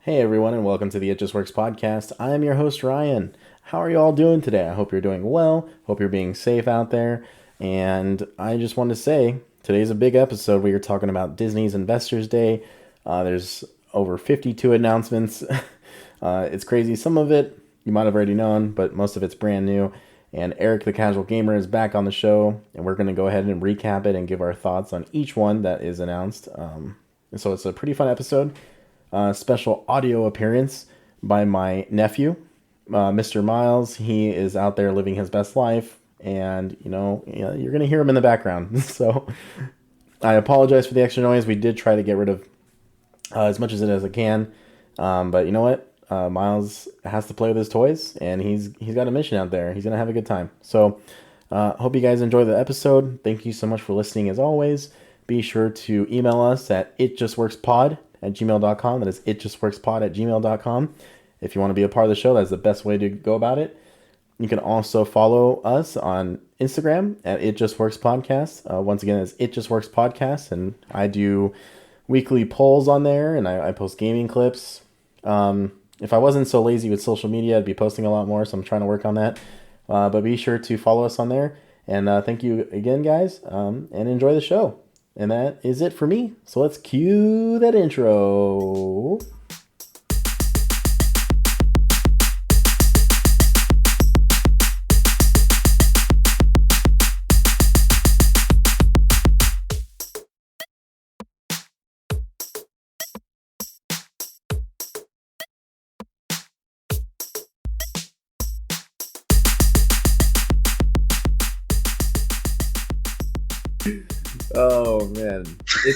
Hey everyone, and welcome to the It Just Works podcast. I am your host Ryan. How are you all doing today? I hope you're doing well. Hope you're being safe out there. And I just want to say today's a big episode. We are talking about Disney's Investors Day. There's over 52 announcements. It's crazy. Some of it you might have already known, but most of it's brand new. And Eric, the Casual Gamer, is back on the show, and we're going to go ahead and recap it and give our thoughts on each one that is announced. And so it's a pretty fun episode. Special audio appearance by my nephew, Mr. Miles. He is out there living his best life, and you're gonna hear him in the background. So I apologize for the extra noise. We did try to get rid of as much of it as I can, but you know what? Miles has to play with his toys, and he's got a mission out there. He's gonna have a good time. So hope you guys enjoy the episode. Thank you so much for listening. As always, be sure to email us at itjustworkspod@gmail.com. That is itjustworkspod@gmail.com. If you want to be a part of the show, that's the best way to go about it. You can also follow us on Instagram at ItJustWorksPodcast. Once again, it's ItJustWorksPodcast, and I do weekly polls on there, and I post gaming clips. If I wasn't so lazy with social media, I'd be posting a lot more, so I'm trying to work on that. But be sure to follow us on there. And thank you again, guys, and enjoy the show. And that is it for me. So let's cue that intro. Oh man, I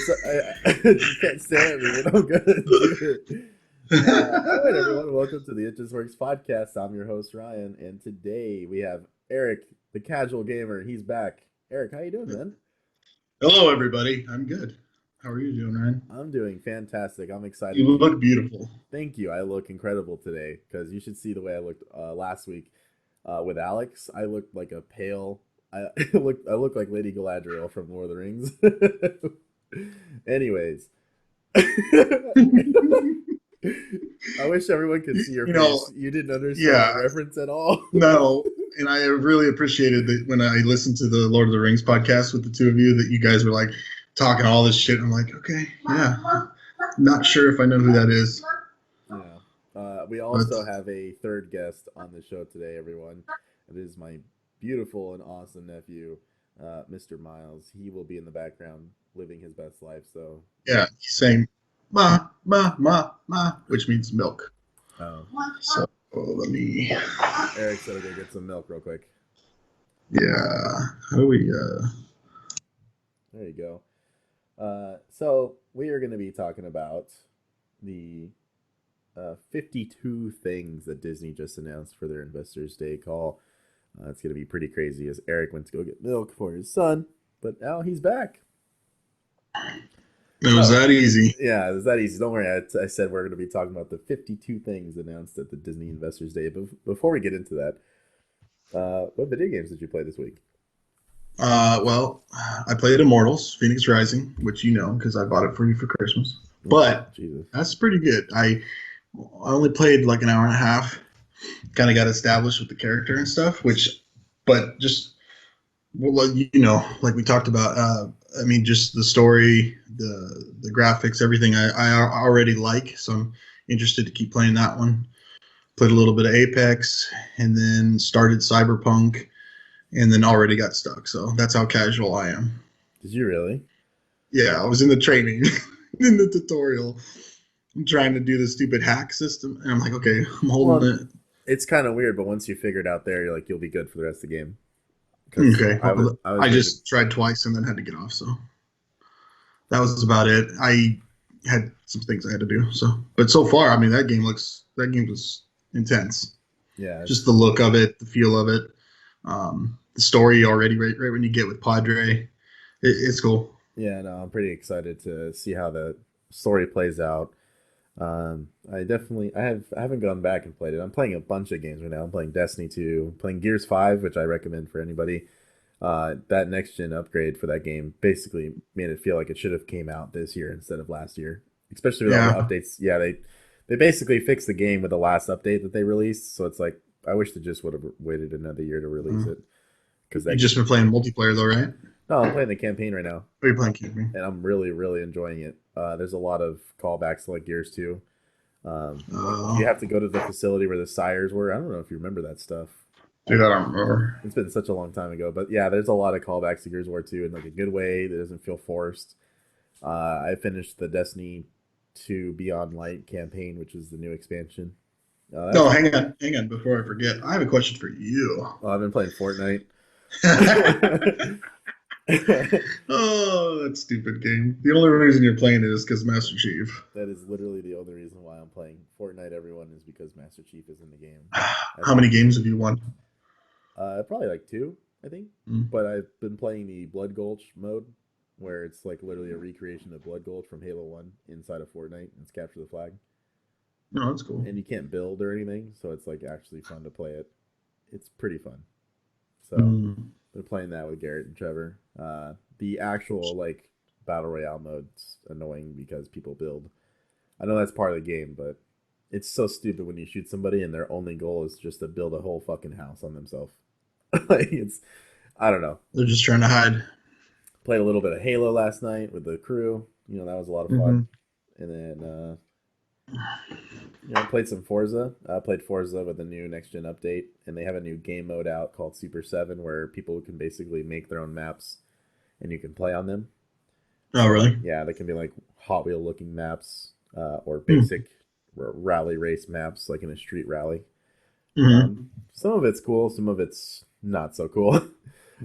you can't stare at me, but I'm gonna do it. All right, everyone, welcome to the It Just Works podcast. I'm your host Ryan, and today we have Eric, the Casual Gamer. He's back. Eric, how you doing, man? Hello, everybody. I'm good. How are you doing, Ryan? I'm doing fantastic. I'm excited You to. look beautiful. Thank you. I look incredible today because you should see the way I looked last week with Alex. I looked like a pale. I I look like Lady Galadriel from Lord of the Rings. Anyways, I wish everyone could see your You know, face. You didn't understand yeah, the reference at all. no, and I really appreciated that when I listened to the Lord of the Rings podcast with the two of you, that you guys were like talking all this shit. I'm like, okay, yeah, not sure if I know who that is, Yeah. We but also have a third guest on the show today, everyone. It is my beautiful and awesome nephew, Mr. Miles. He will be in the background living his best life. So, yeah, he's saying ma ma ma ma, which means milk. oh, So let me, Eric's gonna go get some milk real quick. yeah, how do we? There you go. So we are going to be talking about the 52 things that Disney just announced for their Investors Day call. It's going to be pretty crazy as Eric went to go get milk for his son, but now he's back. It was So, that easy. yeah, it's that easy. Don't worry. I said we're going to be talking about the 52 things announced at the Disney Investors Day. But before we get into that, what video games did you play this week? Well, I played Immortals, Phoenix Rising, which you know because I bought it for you for Christmas. Oh, But Jesus. that's pretty good. I only played like an hour and a half. Kind of got established with the character and stuff, but just well, like we talked about. I mean, just the story, the graphics, everything. I already like, so I'm interested to keep playing that one. Played a little bit of Apex, and then started Cyberpunk, and then already got stuck. So that's how casual I am. Did you really? Yeah, I was in the training, in the tutorial. I'm trying to do the stupid hack system, and I'm like, okay, I'm holding Well, it. it's kind of weird, but once you figure it out there, you're like, you'll be good for the rest of the game. Because Okay, well, I was I doing it. just tried twice and then had to get off. So that was about it. I had some things I had to do. So, but so far, I mean, that game was intense. Yeah, Just the look of it, the feel of it, the story already. Right when you get with Padre, it's cool. yeah, no, I'm pretty excited to see how the story plays out. I haven't gone back and played it. I'm playing a bunch of games right now. I'm playing Destiny 2, playing Gears 5, which I recommend for anybody. That next gen upgrade for that game basically made it feel like it should have came out this year instead of last year, especially with all the Yeah, updates. Yeah, they They basically fixed the game with the last update that they released. So it's like I wish they just would have waited another year to release it because You that just been playing multiplayer though, right? no, I'm playing the campaign right now, Or are you playing campaign? and I'm really, really enjoying it. There's a lot of callbacks to like Gears 2. You have to go to the facility where the sires were. I don't know if you remember that stuff. Dude, I don't remember. It's been such a long time ago, but yeah, there's a lot of callbacks to Gears of War 2 in like a good way that doesn't feel forced. I finished the Destiny 2 Beyond Light campaign, which is the new expansion. No, hang on. Before I forget, I have a question for you. I've been playing Fortnite. Oh, that stupid game. The only reason you're playing it is because Master Chief. That is literally the only reason why I'm playing Fortnite. Everyone is because Master Chief is in the game. How many games have you won? Probably like 2, I think. But I've been playing the Blood Gulch mode, where it's like literally a recreation of Blood Gulch from Halo 1 inside of Fortnite. It's capture the flag. No, that's cool. And you can't build or anything, so it's like actually fun to play it. It's pretty fun. So they're playing that with Garrett and Trevor. The actual like battle royale mode's annoying because people build. I know that's part of the game, but it's so stupid when you shoot somebody and their only goal is just to build a whole fucking house on themselves. Like I don't know. They're just trying to hide. Played a little bit of Halo last night with the crew. That was a lot of fun. And then played some Forza. I played Forza with the new next gen update, and they have a new game mode out called Super 7 where people can basically make their own maps and you can play on them. Oh, really? Yeah, they can be like Hot Wheel looking maps or basic rally race maps like in a street rally. Some of it's cool, some of it's not so cool.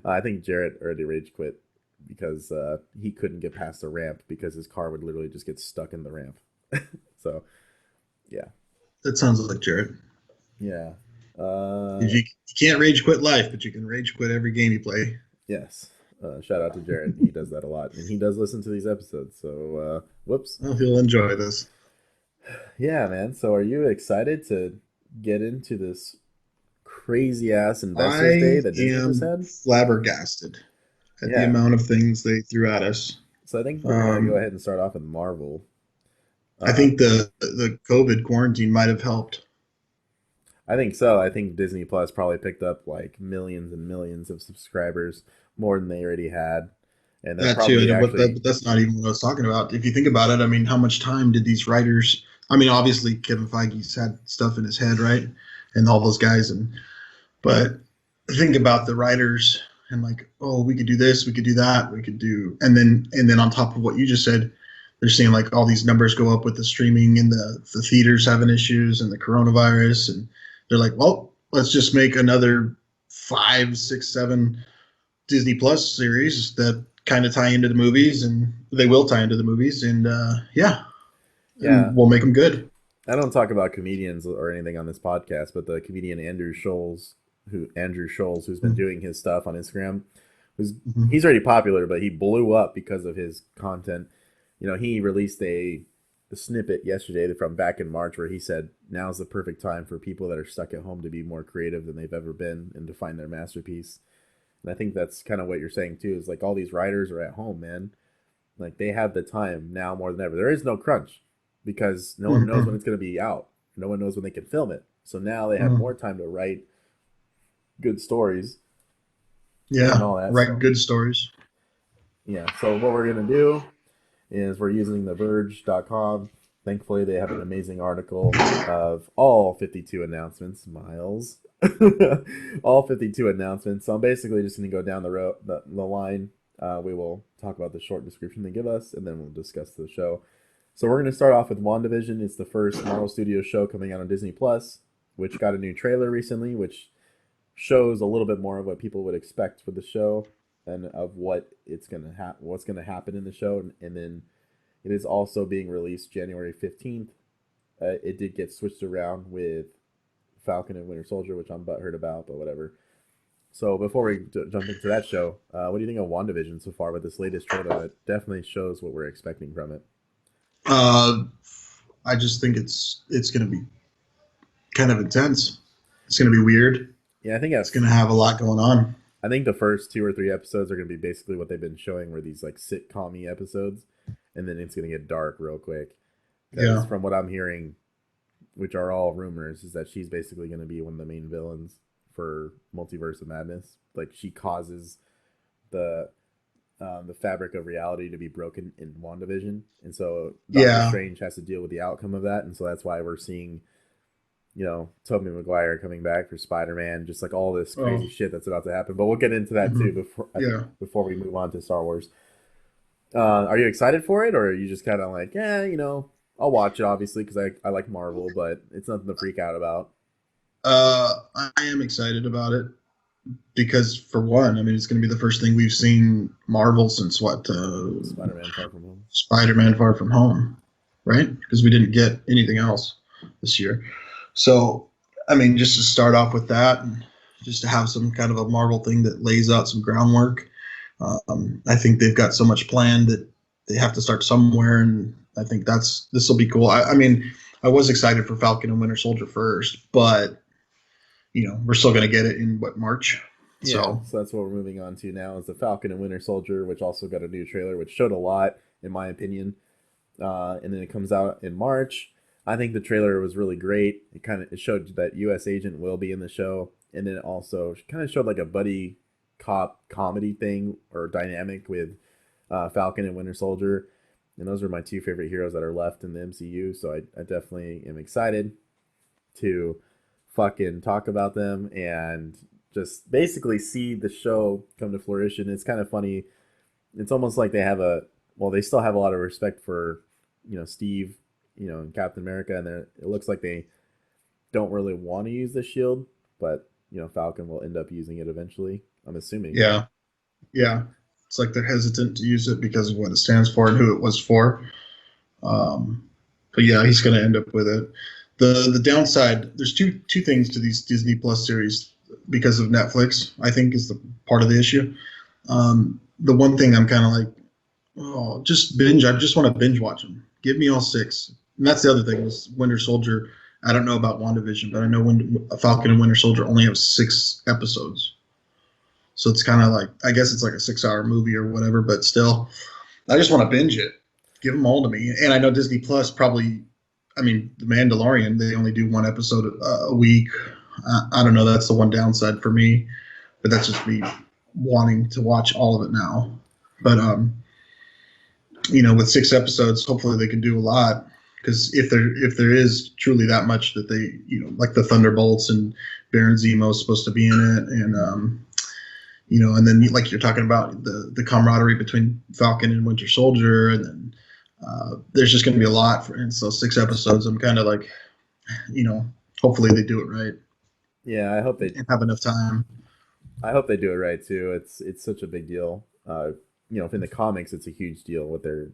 I think Jarrett already rage quit because he couldn't get past the ramp because his car would literally just get stuck in the ramp. So, yeah. That sounds like Jarrett. Yeah. You can't rage quit life, but you can rage quit every game you play. Yes. Shout out to Jarrett. He does that a lot. And he does listen to these episodes. So, whoops. Oh, he'll enjoy this. Yeah, man. So are you excited to get into this crazy-ass Investors Day that Disney just had? Flabbergasted at the amount of things they threw at us. So I think we're going to go ahead and start off with Marvel. I think the COVID quarantine might have helped. I think so. I think Disney Plus probably picked up like millions and millions of subscribers, more than they already had. And that too, but that's not even what I was talking about. If you think about it, I mean, how much time did these writers? I mean, obviously Kevin Feige's had stuff in his head, right, and all those guys, but think about the writers and like, oh, we could do this, we could do that, we could do, and then on top of what you just said, they're seeing like all these numbers go up with the streaming and the theaters having issues and the coronavirus, and they're like, well, let's just make another 5, 6, 7 Disney Plus series that kind of tie into the movies, and they will tie into the movies, and and we'll make them good. I don't talk about comedians or anything on this podcast, but the comedian Andrew Scholes, who's been doing his stuff on Instagram, he's already popular, but he blew up because of his content. He released a snippet yesterday from back in March where he said, now's the perfect time for people that are stuck at home to be more creative than they've ever been and to find their masterpiece. And I think that's kind of what you're saying too, is like all these writers are at home, man. Like they have the time now more than ever. There is no crunch because no one knows when it's going to be out. No one knows when they can film it. So now they have more time to write good stories. Yeah, and all that. Write good stories. Yeah, so what we're going to do is we're using TheVerge.com. Thankfully, they have an amazing article of all 52 announcements, Miles. All 52 announcements. So I'm basically just going to go down the line. We will talk about the short description they give us, and then we'll discuss the show. So we're going to start off with WandaVision. It's the first Marvel Studios show coming out on Disney Plus, which got a new trailer recently, which shows a little bit more of what people would expect for the show and of what what's going to happen in the show. And then it is also being released January 15th. It did get switched around with Falcon and Winter Soldier, which I'm butthurt about, but whatever. So before we jump into that show, what do you think of WandaVision so far with this latest trailer that definitely shows what we're expecting from it? I just think it's going to be kind of intense. It's going to be weird. Yeah, I think it's going to have a lot going on. I think the first 2 or 3 episodes are going to be basically what they've been showing, were these like sitcom-y episodes, and then it's going to get dark real quick. Yeah. From what I'm hearing, which are all rumors, is that she's basically going to be one of the main villains for Multiverse of Madness. Like she causes the the fabric of reality to be broken in WandaVision, and so Doctor Yeah. Strange has to deal with the outcome of that, and so that's why we're seeing, Tobey Maguire coming back for Spider-Man, just like all this Oh. crazy shit that's about to happen. But we'll get into that too Mhm. before Yeah. before we move on to Star Wars. Are you excited for it, or are you just kind of like, yeah, I'll watch it obviously because I like Marvel, but it's nothing to freak out about. I am excited about it because, for one, I mean, it's going to be the first thing we've seen Marvel since what? Spider-Man: Far From Home. Spider-Man: Far From Home, right? Because we didn't get anything else this year. So, I mean, just to start off with that, and just to have some kind of a Marvel thing that lays out some groundwork. I think they've got so much planned that they have to start somewhere, and I think this will be cool. I mean, I was excited for Falcon and Winter Soldier first, but we're still going to get it in what, March. Yeah, So so that's what we're moving on to now is the Falcon and Winter Soldier, which also got a new trailer, which showed a lot, in my opinion. And then it comes out in March. I think the trailer was really great. It showed that U.S. Agent will be in the show, and then it also kind of showed like a buddy cop comedy thing or dynamic with Falcon and Winter Soldier, and those are my two favorite heroes that are left in the MCU. So I definitely am excited to fucking talk about them and just basically see the show come to fruition. It's kind of funny. It's almost like they still have a lot of respect for, Steve, and Captain America, and it looks like they don't really want to use the shield, but Falcon will end up using it eventually. I'm assuming. yeah, yeah, it's like they're hesitant to use it because of what it stands for and who it was for. Um, but yeah, he's going to end up with it. The downside, there's two things to these Disney Plus series because of Netflix. I think is the part of the issue. The one thing I'm kind of like, oh, just binge. I just want to binge watch them. Give me all six. And that's the other thing was Winter Soldier. I don't know about WandaVision, but I know when Falcon and Winter Soldier only have 6 episodes. So it's kind of like, I guess it's like a 6 hour movie or whatever, but still, I just want to binge it. Give them all to me. And I know Disney Plus probably, I mean, The Mandalorian, they only do one episode a week. I don't know. That's the one downside for me, but that's just me wanting to watch all of it now. But, with 6 episodes, hopefully they can do a lot. Because if there is truly that much that they, like the Thunderbolts and Baron Zemo is supposed to be in it, and then like you're talking about the camaraderie between Falcon and Winter Soldier, and then there's just going to be a lot. And so 6 episodes, I'm kind of like, hopefully they do it right Yeah, and have enough time. I hope they do it right too. It's such a big deal. In the comics, it's a huge deal what they're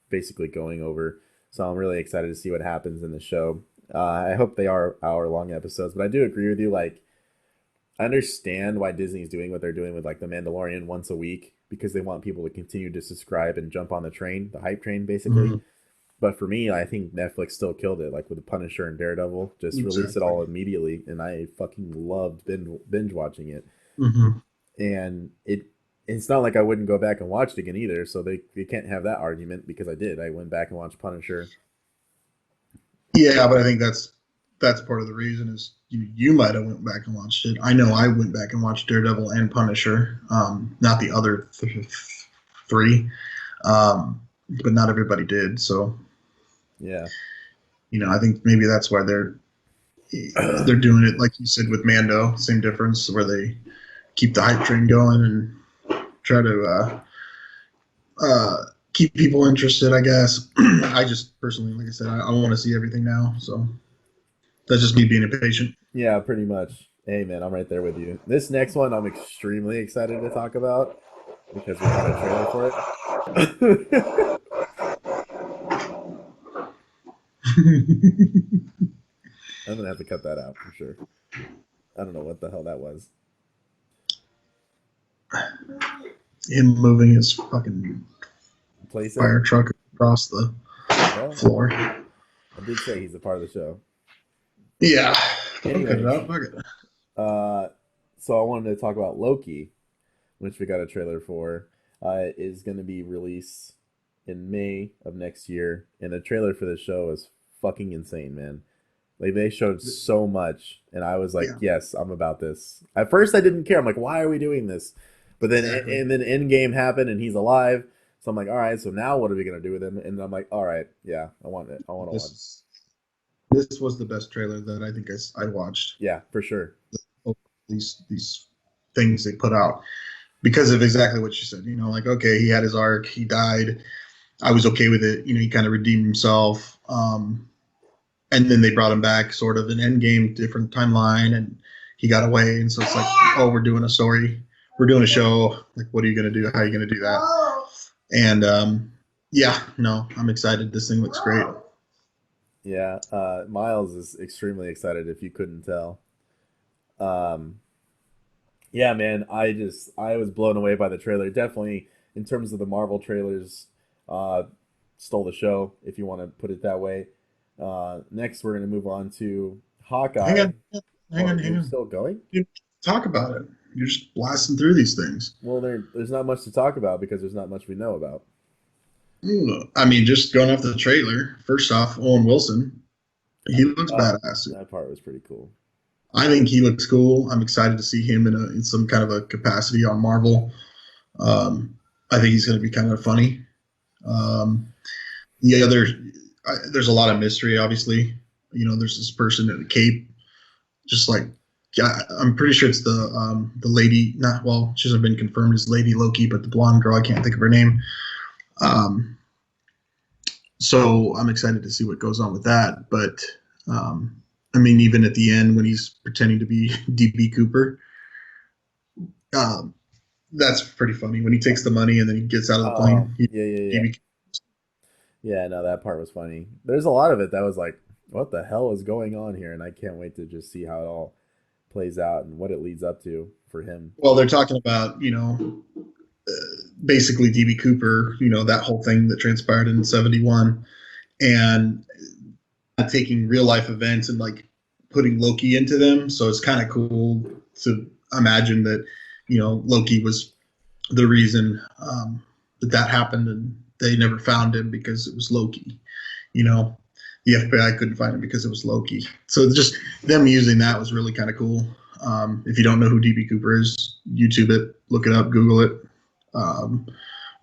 basically going over. So I'm really excited to see what happens in the show. I hope they are hour-long episodes, but I do agree with you. Like, I understand why Disney's doing what they're doing with like The Mandalorian once a week because they want people to continue to subscribe and jump on the train, the hype train, basically. Mm-hmm. But for me, I think Netflix still killed it, like with the Punisher and Daredevil. Just release it Exactly. all immediately, and I fucking loved binge watching it. Mm-hmm. And it's not like I wouldn't go back and watch it again either. So they can't have that argument because I did. I went back and watched Punisher. Yeah, but I think that's part of the reason is you might have went back and watched it. I know I went back and watched Daredevil and Punisher, not the other three, but not everybody did. So Yeah. I think maybe that's why they're doing it like you said with Mando. Same difference where they keep the hype train going and try to keep people interested. I guess. I just personally, like I said, I want to see everything now. So that's just me being impatient. Yeah, pretty much. Hey man, I'm right there with you. This next one I'm extremely excited to talk about because we got a trailer for it. I'm gonna have to cut that out for sure. I don't know what the hell that was. Him moving his fucking Playset? fire truck across the Well, floor. I did say he's a part of the show. Yeah. Don't cut it Anyways, out. Fuck it. uh, so I wanted to talk about Loki, which we got a trailer for. Is going to be released in May of next year, and the trailer for the show is fucking insane, man. Like they showed so much, and I was like, Yeah, "Yes, I'm about this." At first, I didn't care. I'm like, "Why are we doing this?" But then, exactly. and then Endgame happened, and he's alive. So I'm like, "All right, so now what are we gonna do with him?" And I'm like, "All right, yeah, I want it. I want to watch." This this was the best trailer that I think I watched. Yeah, for sure. These things they put out because of exactly what you said. Like okay, he had his arc, he died. I was okay with it. He kind of redeemed himself. And then they brought him back, sort of an Endgame, different timeline, and he got away. And so it's like, oh, we're doing a story, we're doing a show. Like, what are you gonna do? How are you gonna do that? And yeah, no, I'm excited. This thing looks great. Yeah, Miles is extremely excited. If you couldn't tell, um, yeah, man, I was blown away by the trailer. Definitely in terms of the Marvel trailers, uh, stole the show if you want to put it that way. Next, we're gonna move on to Hang Hawkeye. on, hang Oh, on, hang you're on. still going? You talk about it. You're just blasting through these things. Well, there's not much to talk about because there's not much we know about. I mean, just going off the trailer. First off, Owen Wilson, he looks Oh, badass. that part was pretty cool. I think he looks cool. I'm excited to see him in some kind of a capacity on Marvel. I think he's going to be kind of funny. Um, the other, there's a lot of mystery. Obviously, there's this person in a cape, just like yeah, I'm pretty sure it's the lady. Not well, she hasn't been confirmed as Lady Loki, but the blonde girl. I can't think of her name. Um, so I'm excited to see what goes on with that. But I mean, even at the end when he's pretending to be DB Cooper, um, that's pretty funny. When he takes the money and then he gets out of the Oh, plane, yeah, yeah, yeah. DB. Yeah, no, that part was funny. There's a lot of it that was like, what the hell is going on here? And I can't wait to just see how it all plays out and what it leads up to for him. Well, they're talking about basically DB Cooper, that whole thing that transpired in '71, and taking real life events and like putting Loki into them. So it's kind of cool to imagine that Loki was the reason that happened, and they never found him because it was Loki. You know, the FBI couldn't find him because it was Loki. So just them using that was really kind of cool. If you don't know who DB Cooper is, YouTube it, look it up, Google it. Um,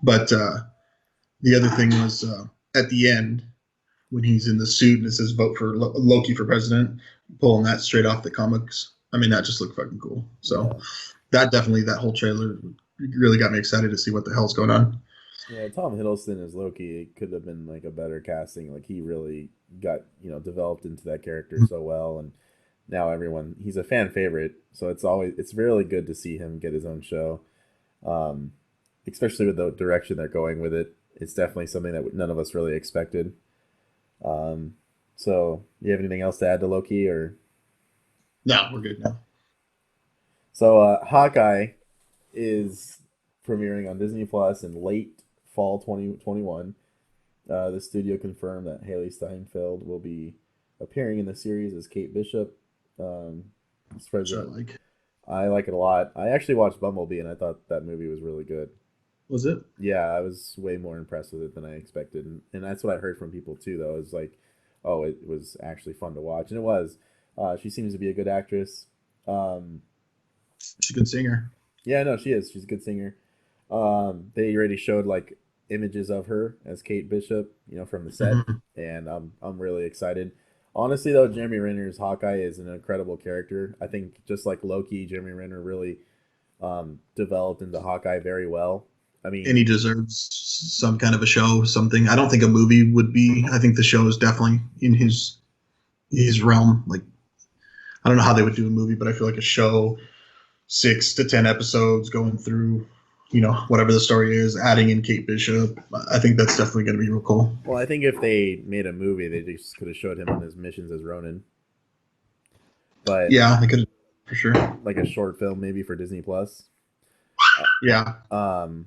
but the other thing was at the end when he's in the suit and it says "Vote for Loki for president," pulling that straight off the comics. I mean, that just looked fucking cool. So Yeah. that whole trailer really got me excited to see what the hell's going on. Yeah, Tom Hiddleston as Loki, it could have been like a better casting. Like he really got, developed into that character so well, and now he's a fan favorite. So it's really good to see him get his own show. Um, Especially with the direction they're going with it. It's definitely something that none of us really expected. Um, so you have anything else to add to Loki or No, we're good now. so Hawkeye is premiering on Disney Plus in late fall 2021. The studio confirmed that Haley Steinfeld will be appearing in the series as Kate Bishop. As Which I president, like. I like it a lot. I actually watched Bumblebee and I thought that movie was really good. Was it? Yeah, I was way more impressed with it than I expected, and that's what I heard from people too. Though, is like, oh, it was actually fun to watch, and it was. She seems to be a good actress. Um, She's a good singer. yeah, no, she is. She's a good singer. They already showed like images of her as Kate Bishop, from the set, Mm-hmm. and I'm really excited. Honestly, though, Jeremy Renner's Hawkeye is an incredible character. I think just like Loki, Jeremy Renner really developed into Hawkeye very well. I And he mean, deserves some kind of a show, something. I don't think a movie would be. I think the show is definitely in his realm. Like I don't know how they would do a movie, but I feel like a show, 6 to 10 episodes, going through, whatever the story is, adding in Kate Bishop. I think that's definitely going to be real cool. well, I think if they made a movie, they just could have showed him on his missions as Ronin, but Yeah, they could for sure. like a short film maybe for Disney Plus. Yeah, Um,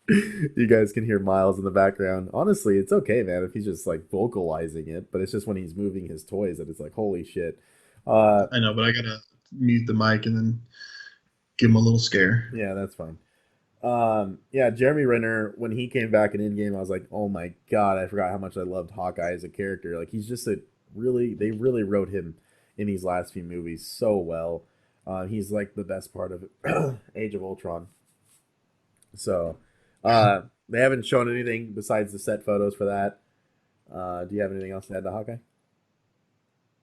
you guys can hear Miles in the background. Honestly, it's okay, man, if he's just like vocalizing it, but it's just when he's moving his toys that it's like, holy shit. Uh, I know, but I gotta mute the mic and then give him a little scare. yeah, that's fine. Yeah, Jeremy Renner, when he came back in Endgame, I was like, oh my god, I forgot how much I loved Hawkeye as a character. Like he's just a they really wrote him in these last few movies so well. He's like the best part of Age of Ultron. So, they haven't shown anything besides the set photos for that. Do you have anything else to add to Hawkeye?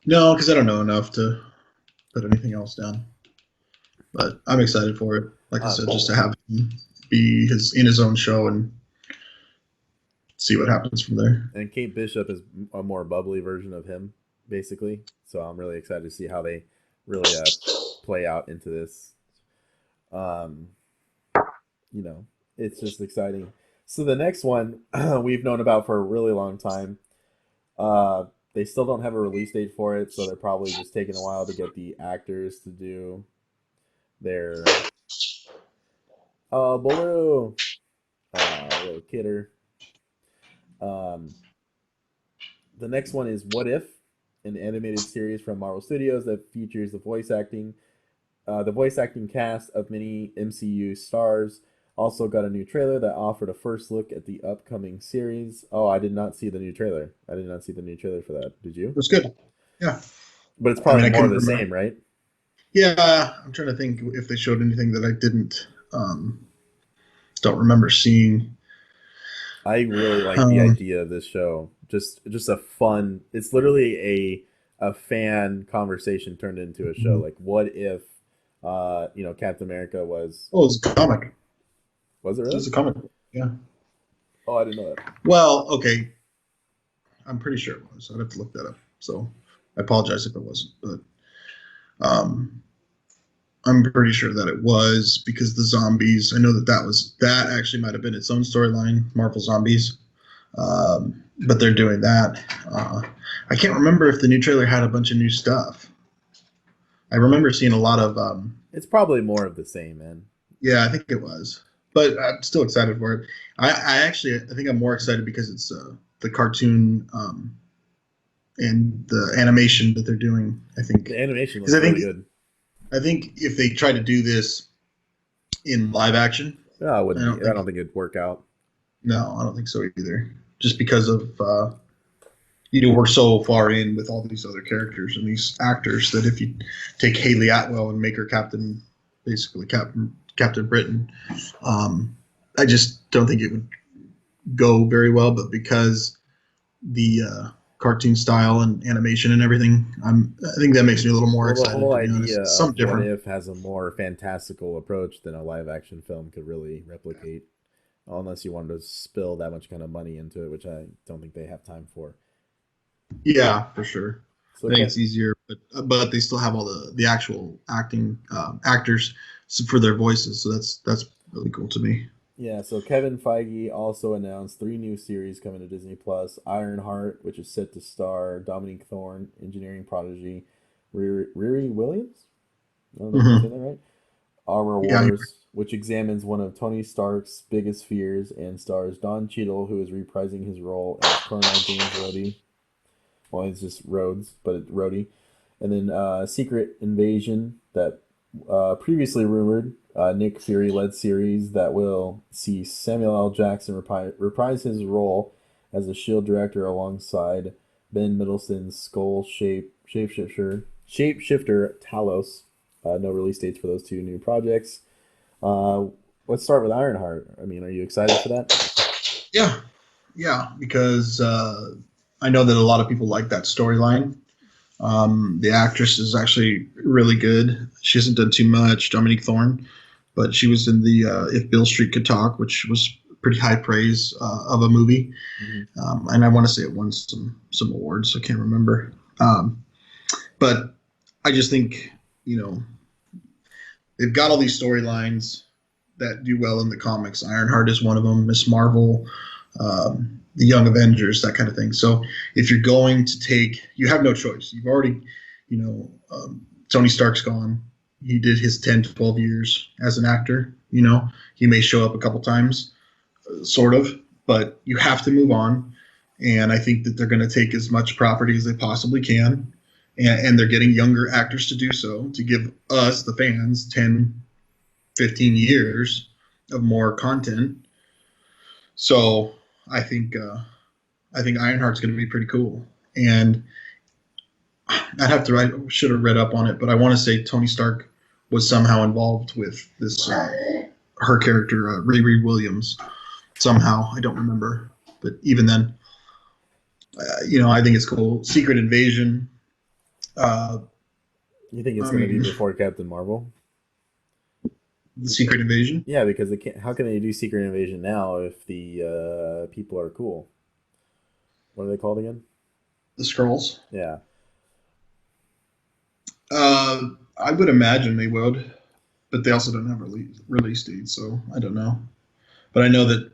No, because I don't know enough to put anything else down. But I'm excited for it. Like I said, just to have him be in his own show and see what happens from there. And Kate Bishop is a more bubbly version of him, basically. So I'm really excited to see how they really play out into this. Um, it's just exciting. So the next one we've known about for a really long time. They still don't have a release date for it, so they're probably just taking a while to get the actors to do their Baloo, little kidder. Um, the next one is What If, an animated series from Marvel Studios that features the voice acting cast of many MCU stars. Also got a new trailer that offered a first look at the upcoming series. Oh, I did not see the new trailer. I did not see the new trailer for that. Did you? It was good. Yeah. But it's probably more of the same, right? Yeah, I'm trying to think if they showed anything that I don't remember seeing. I really like the idea of this show. Just a fun. It's literally a fan conversation turned into a show. Like, what if, Captain America was? Oh, it was a comic. Was it really? It was a comic. Yeah. Oh, I didn't know that. Well, okay. I'm pretty sure it was. I'd have to look that up. So I apologize if it wasn't, but I'm pretty sure that it was because the zombies. I know that actually might have been its own storyline, Marvel Zombies. But they're doing that. I can't remember if the new trailer had a bunch of new stuff. I remember seeing a lot of. It's probably more of the same, man. Yeah, I think it was, but I'm still excited for it. I think I'm more excited because it's the cartoon and the animation that they're doing. I think the animation looks really good. I think if they try to do this in live action, I don't think it'd work out. No, I don't think so either. Just because of we're so far in with all these other characters and these actors that if you take Haley Atwell and make her Captain Britain, I just don't think it would go very well. But because the cartoon style and animation and everything, I think that makes me a little more excited. The whole idea of What If has a more fantastical approach than a live action film could really replicate, unless you wanted to spill that much kind of money into it, which I don't think they have time for. Yeah, for sure. So I think it's easier, but they still have all the actual acting actors for their voices, so that's really cool to me. Yeah, so Kevin Feige also announced 3 new series coming to Disney Plus: Ironheart, which is set to star Dominique Thorne, engineering prodigy, Riri Williams. I don't know if I'm saying that right. Armor Wars, which examines one of Tony Stark's biggest fears and stars Don Cheadle, who is reprising his role as Colonel James Rhodey. Well, it's just Rhodes, but it's Rhodey. And then Secret Invasion, that previously rumored Nick Fury-led series that will see Samuel L. Jackson reprise his role as a S.H.I.E.L.D. director alongside Ben Mendelsohn's Skull shapeshifter Talos. No release dates for those 2 new projects. Let's start with Ironheart. I mean, are you excited for that? Yeah, because I know that a lot of people like that storyline. The actress is actually really good. She hasn't done too much, Dominique Thorne, but she was in the If Beale Street Could Talk, which was pretty high praise of a movie. Mm-hmm. And I want to say it won some awards. I can't remember. But I just think, they've got all these storylines that do well in the comics. Ironheart is one of them, Miss Marvel, the Young Avengers, that kind of thing. So if you're going to you have no choice. You've already, Tony Stark's gone. He did his 10 to 12 years as an actor. He may show up a couple times, sort of, but you have to move on. And I think that they're going to take as much property as they possibly can. And they're getting younger actors to do so, to give us, the fans, 10, 15 years of more content. So I think I think Ironheart's going to be pretty cool. And I'd have to. I should have read up on it, but I want to say Tony Stark was somehow involved with this her character Riri Williams somehow. I don't remember, but even then, I think it's cool. Secret Invasion. Uh, You think it's I going to be mean, before Captain Marvel? the Secret Invasion. Yeah, because they can't. How can they do Secret Invasion now if the people are cool? What are they called again? The Scrolls. Yeah. I would imagine they would, but they also don't have release dates, so I don't know. But I know that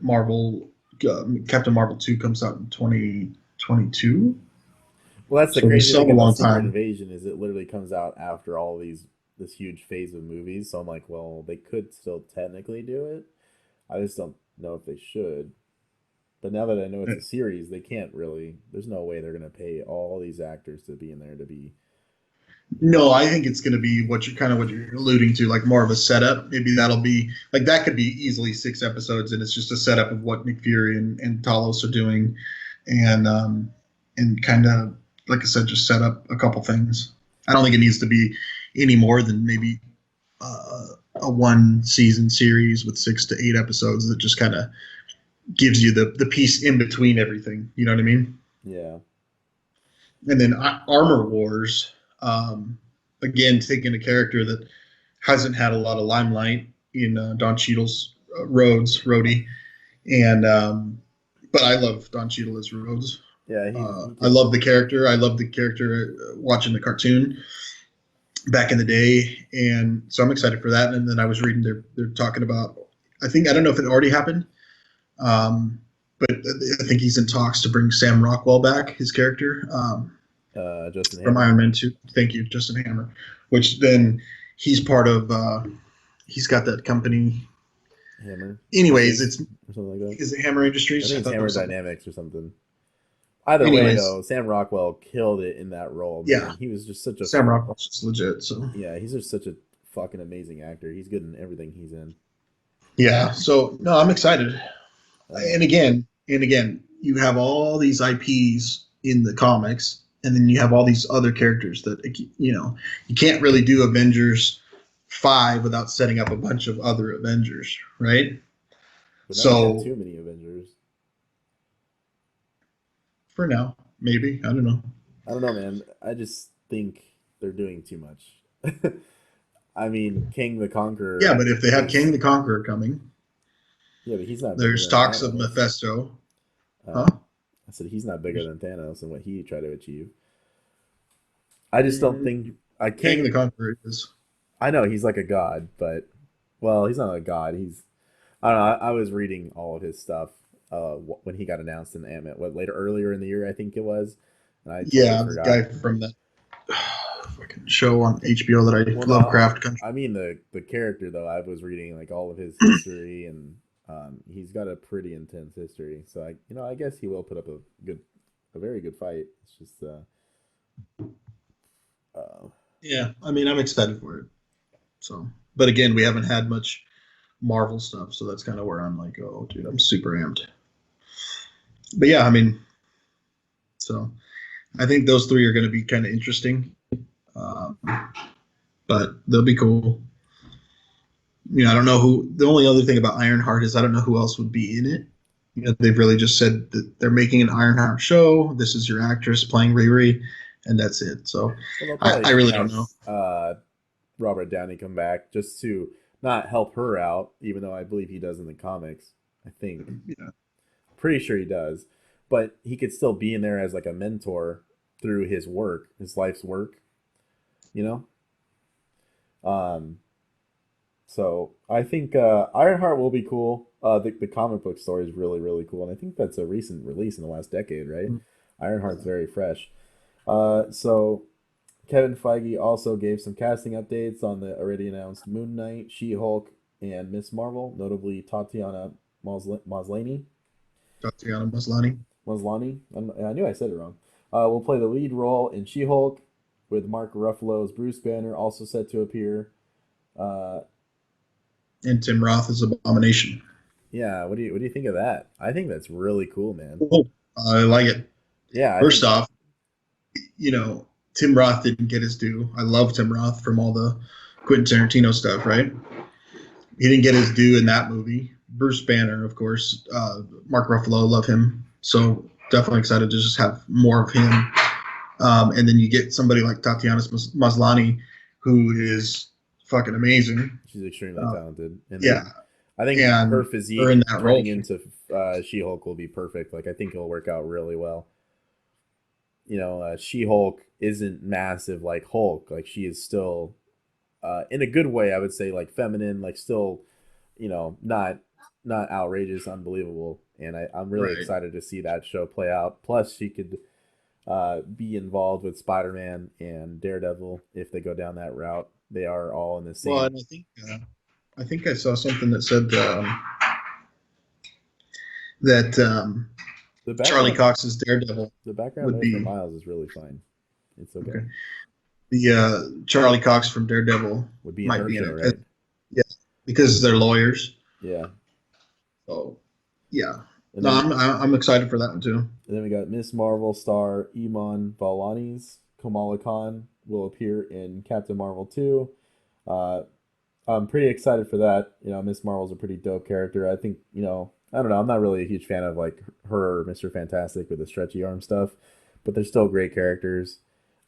Captain Marvel 2 comes out in 2022. Well, that's the So we crazy still thing have a about long Secret time. Invasion is it literally comes out after all this huge phase of movies. So I'm like, well, they could still technically do it. I just don't know if they should. But now that I know it's a series, they can't really. There's no way they're gonna pay all these actors to be in there to be, No, I think it's going to be what you're alluding to, like more of a setup. Maybe that'll be like that could be easily 6 episodes, and it's just a setup of what Nick Fury and Talos are doing, and kind of like I said, just set up a couple things. I don't think it needs to be any more than maybe a one season series with 6 to 8 episodes that just kind of gives you the piece in between everything. You know what I mean? yeah. And then Armor Wars, again, taking a character that hasn't had a lot of limelight in Don Cheadle's Rhodey, and but I love Don Cheadle as Rhodes. Yeah, he I can. love the character. I love the character watching the cartoon back in the day, and so I'm excited for that. And then I was reading they're talking about. I don't know if it already happened, um, but I think he's in talks to bring Sam Rockwell back, his character. Justin From Hammer. Iron Man 2. Thank you, Justin Hammer. Which then he's part of. He's got that company. Hammer Anyways, Industries it's or something like that. is it Hammer I Industries? think I it's thought there Hammer was something. Dynamics or something. Either way, Anyways, though, Sam Rockwell killed it in that role. yeah, Man, he was just such a Sam Rockwell's just legit. So yeah. He's just such a fucking amazing actor. He's good in everything he's in. yeah, so no, I'm excited. Uh, And again, you have all these IPs in the comics, and then you have all these other characters that you can't really do Avengers 5 without setting up a bunch of other Avengers, right? but now we have So too many Avengers. for now, maybe I don't know. I don't know, man. I just think they're doing too much. I mean, King the Yeah, Conqueror but if they have is King the Conqueror coming, yeah, but he's not bigger there's than talks of Thanos. Mephisto, Uh, huh? I said he's not bigger than Thanos and what he tried to achieve. I just don't think I King can't. the Conqueror is. I know he's like a god, but well, he's not a god. He's I don't know. I was reading all of his stuff when he got announced in the Ant-Man. What later earlier in the year, I think it was, and I totally Yeah, the forgot. guy from that fucking show on HBO that I Well, no, Lovecraft Country. I mean the character though. I was reading like all of his history, and he's got a pretty intense history. So I guess he will put up a very good fight. It's just uh, Yeah, I mean, I'm excited for it. So, but again, we haven't had much Marvel stuff, so that's kind of where I'm like, oh, dude, I'm super amped. But yeah, I mean, so I think those three are going to be kind of interesting, um, but they'll be cool. I don't know who. The only other thing about Ironheart is I don't know who else would be in it. They've really just said that they're making an Ironheart show. This is your actress playing Riri, and that's it. So well, they'll I probably really don't have know. Robert Downey come back just to not help her out, even though I believe he does in the comics. I think Yeah, pretty sure he does, but he could still be in there as like a mentor through his work, his life's work. You know, so I think Ironheart will be cool. The comic book story is really cool, and I think that's a recent release in the last decade, right? Ironheart's very fresh. So Kevin Feige also gave some casting updates on the already announced Moon Knight, She-Hulk, and Miss Marvel, notably Tatiana Maslany. Tatiana Maslany. Maslany. I knew I said it wrong. Will play the lead role in She-Hulk, with Mark Ruffalo's Bruce Banner also set to appear. Uh, and Tim Roth as Abomination. Yeah, what do you think of that? I think that's really cool, man. Cool. I like it. Yeah, I First think off, Tim Roth didn't get his due. I love Tim Roth from all the Quentin Tarantino stuff, right? He didn't get his due in that movie. Bruce Banner, of course, Mark Ruffalo, love him. So definitely excited to just have more of him. And then you get somebody like Tatiana Maslany, who is fucking amazing. she's extremely talented, and Yeah, then I think her and her physique in that role. turning into She-Hulk will be perfect. Like I think it'll work out really well. She-Hulk isn't massive like Hulk. Like she is still, in a good way, I would say, like feminine, like still, not outrageous, unbelievable. And I'm really Right. excited to see that show play out. Plus, she could be involved with Spider-Man and Daredevil if they go down that route. They are all in the Well, same. and I think I saw something that said that The Charlie background, Cox's Daredevil the background would noise for be Miles is really fine. It's okay. okay. The Charlie Cox from Daredevil Would be in might her be in show, it. right? Yeah, because they're lawyers. Yeah. So yeah, And no, then I'm excited for that one too. And then we got Miss Marvel star Iman Vellani's Kamala Khan will appear in Captain Marvel 2. Uh, I'm pretty excited for that. Miss Marvel's a pretty dope character. I think, I don't know. I'm not really a huge fan of like her or Mr. Fantastic with the stretchy arm stuff, but they're still great characters.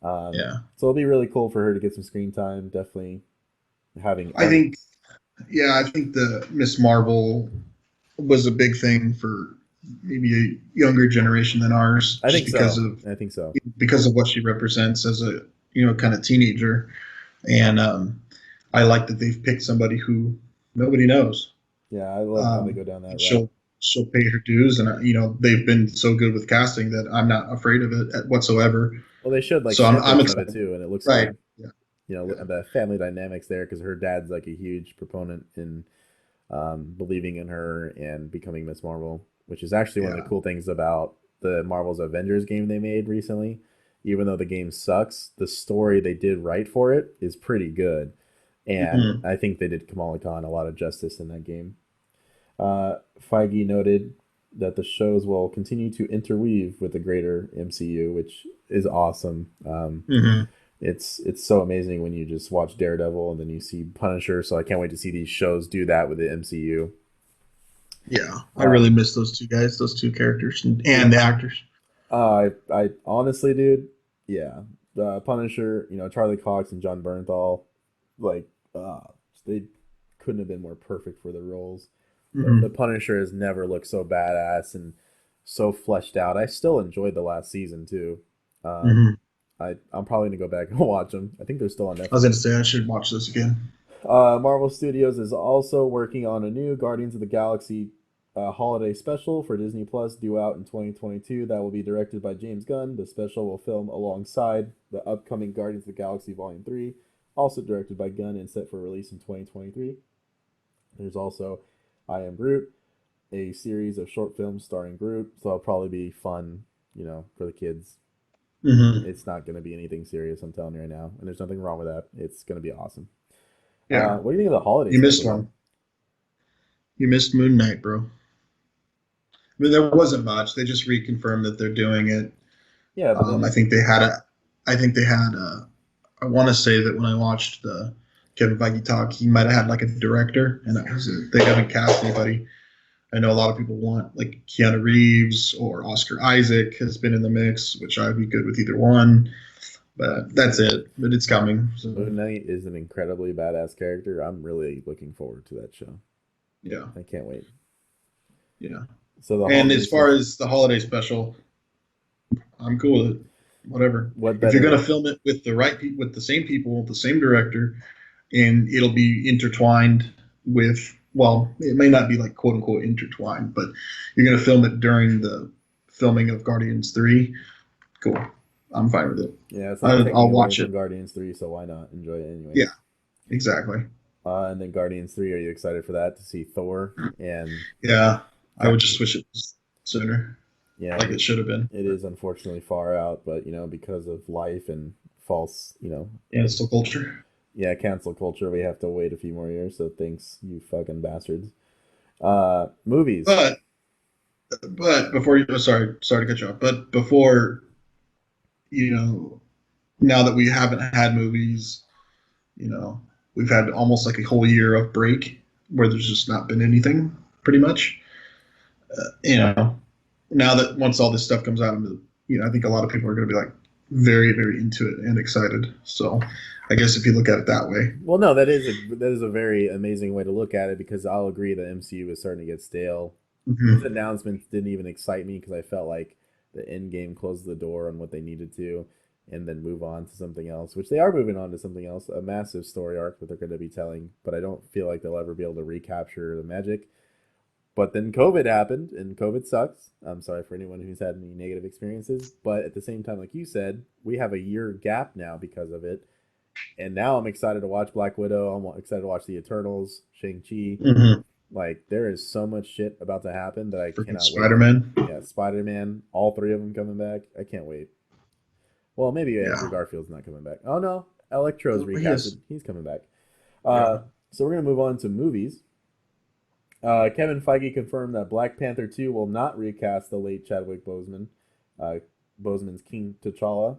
Yeah, So it'll be really cool for her to get some screen time. Definitely having I think I think the Miss Marvel was a big thing for maybe a younger generation than ours, I just think because so. of I think so. what she represents as a kind of teenager, and I like that they've picked somebody who nobody knows. Yeah, I love how they go down that And route. she'll pay her dues, and they've been so good with casting that I'm not afraid of it whatsoever. Well, they showed like So I'm snippets of it excited. too, and it looks Right. good. Yeah. Yeah. The family dynamics there because her dad's like a huge proponent in believing in her and becoming Miss Marvel, which is actually one of the Yeah. cool things about the Marvel's Avengers game they made recently. Even though the game sucks, the story they did write for it is pretty good. And Mhm. I think they did Kamala Khan a lot of justice in that game. Feige noted that the shows will continue to interweave with the greater MCU, which is awesome. Mhm. It's so amazing when you just watch Daredevil and then you see Punisher. So I can't wait to see these shows do that with the MCU. Yeah. I Uh, really miss those two guys, those two characters, and the actors. I honestly, dude, yeah, the Punisher, Charlie Cox and John Bernthal, like, uh, they couldn't have been more perfect for the roles. The Mhm. Punisher has never looked so badass and so fleshed out. I still enjoyed the last season too. Um, Mhm. I'm probably gonna go back and watch them. I think they're still on I was going to Netflix. say I should watch this again. Marvel Studios is also working on a new Guardians of the Galaxy holiday special for Disney Plus due out in 2022 that will be directed by James Gunn. The special will film alongside the upcoming Guardians of the Galaxy Volume 3, also directed by Gunn and set for release in 2023. There's also I Am Groot, a series of short films starring Groot, so it'll probably be fun, for the kids. Mhm. It's not going to be anything serious, I'm telling you right now, and there's nothing wrong with that. It's going to be awesome. Yeah. What do you think of the holiday You special, missed though? one. You missed Moon Knight, bro. I mean, there wasn't much. They just reconfirmed that they're doing it. Yeah, but I then think they had a. I think they had a. I want to say that when I watched the Kevin Feige talk, he might have had like a director, and that was it. They haven't cast anybody. I know a lot of people want like Keanu Reeves or Oscar Isaac has been in the mix, which I'd be good with either one. But that's it. But it's coming. So Moon Knight is an incredibly badass character. I'm really looking forward to that show. yeah, I can't wait. yeah. So the And holiday as far special, as the holiday special, I'm cool with it. Whatever. what If you're better? gonna film it with the right people, with the same people, the same director, and it'll be intertwined with. Well, it may not be like quote unquote intertwined, but you're gonna film it during the filming of Guardians 3. Cool. I'm fine with it. Yeah, it's like I'll taking away watch from it. Guardians 3, so why not enjoy it Yeah, anyways? exactly. And then Guardians 3, are you excited for that to see Thor? And Yeah, I would Cap- just wish it was sooner, yeah, like it should have been. it is unfortunately far out, but because of life and false, Yeah, it's still culture. Yeah, cancel culture. We have to wait a few more years. So thanks, you fucking bastards. Movies. But before you, sorry to cut you off. But before, you know, now that we haven't had movies, you know, we've had almost like a whole year of break where there's just not been anything, pretty much. You know, now that once all this stuff comes out, I think a lot of people are going to be like very, very into it and excited. So, I guess if you look at it that way. Well, no, that is a very amazing way to look at it because I'll agree the MCU is starting to get stale. These Mm-hmm. announcements didn't even excite me because I felt like the end game closed the door on what they needed to, and then move on to something else, which they are moving on to something else, a massive story arc that they're going to be telling. But I don't feel like they'll ever be able to recapture the magic. But then COVID happened, and COVID sucks. I'm sorry for anyone who's had any negative experiences, but at the same time, like you said, we have a year gap now because of it. And now I'm excited to watch Black Widow. I'm excited to watch the Eternals, Shang-Chi. Mm-hmm. Like there is so much shit about to happen that I Freaking cannot wait. Spider Man. Yeah, Spider-Man, all three of them coming back. I can't wait. Well, maybe Andrew Yeah. Garfield's not coming back. Oh no, Electro's Oh, he is. recasted. He's coming back. Yeah. So we're gonna move on to movies. Kevin Feige confirmed that Black Panther 2 will not recast the late Chadwick Boseman, uh, Boseman's King T'Challa.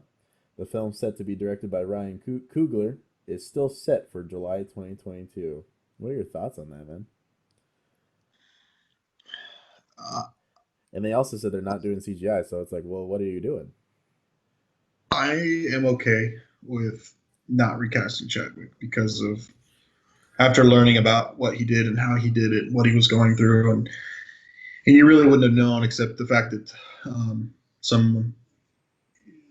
The film, set to be directed by Ryan Coogler, is still set for July 2022. What are your thoughts on that, man? Uh, And they also said they're not doing CGI, so it's like, well, what are you doing? I am okay with not recasting Chadwick because of after learning about what he did and how he did it, what he was going through, and you really wouldn't have known except the fact that some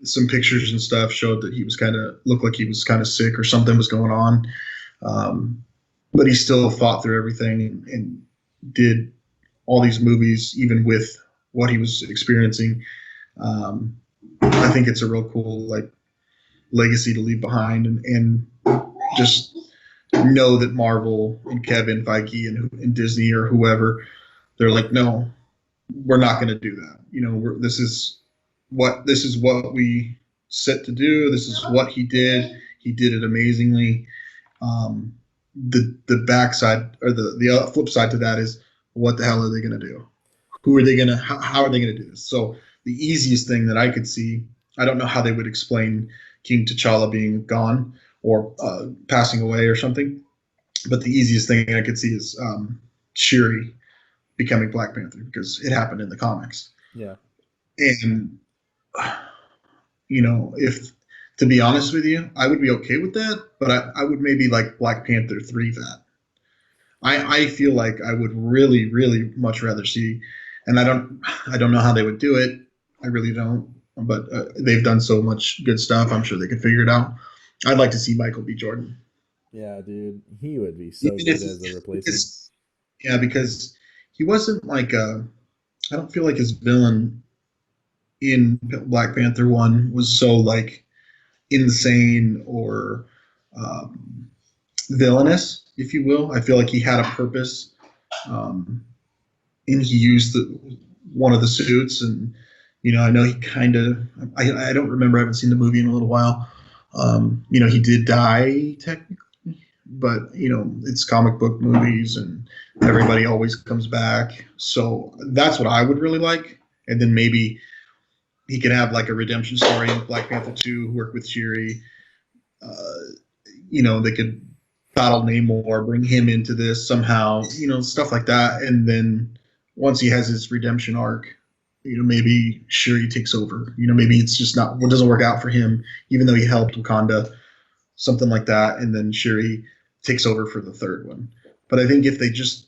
some pictures and stuff showed that he was kind of looked like he was kind of sick or something was going on. Um, but he still fought through everything and did all these movies, even with what he was experiencing. Um, I think it's a real cool like legacy to leave behind, and just know that Marvel and Kevin Feige and Disney or whoever, they're like, no, we're not going to do that. This is what we set to do. This is what he did. He did it amazingly. Um, the backside or the flip side to that is what the hell are they going to do? Who are they going to? How are they going to do this? So the easiest thing that I could see, I don't know how they would explain King T'Challa being gone or passing away or something, but the easiest thing I could see is Shuri becoming Black Panther because it happened in the comics. Yeah. And if to be honest with you, I would be okay with that, but I would maybe like Black Panther 3 that. I feel like I would really, really much rather see, and I don't know how they would do it. I really don't, but they've done so much good stuff. I'm sure they could figure it out. I'd like to see Michael B. Jordan, Yeah, dude. He would be so even good if as a replacement. because yeah, because he wasn't like I don't feel like his villain in Black Panther 1 was so like insane or um, villainous, if you will. I feel like he had a purpose, um, and he used one of the suits. And I know he kind of. I don't remember. I haven't seen the movie in a little while. He did die technically, but it's comic book movies, and everybody always comes back. So that's what I would really like. And then maybe he can have like a redemption story in Black Panther 2, work with Shuri. They could battle Namor, bring him into this somehow, stuff like that. And then once he has his redemption arc, maybe Shuri takes over. Maybe it's just not what doesn't work out for him, even though he helped Wakanda, something like that. And then Shuri takes over for the third one. But I think if they just,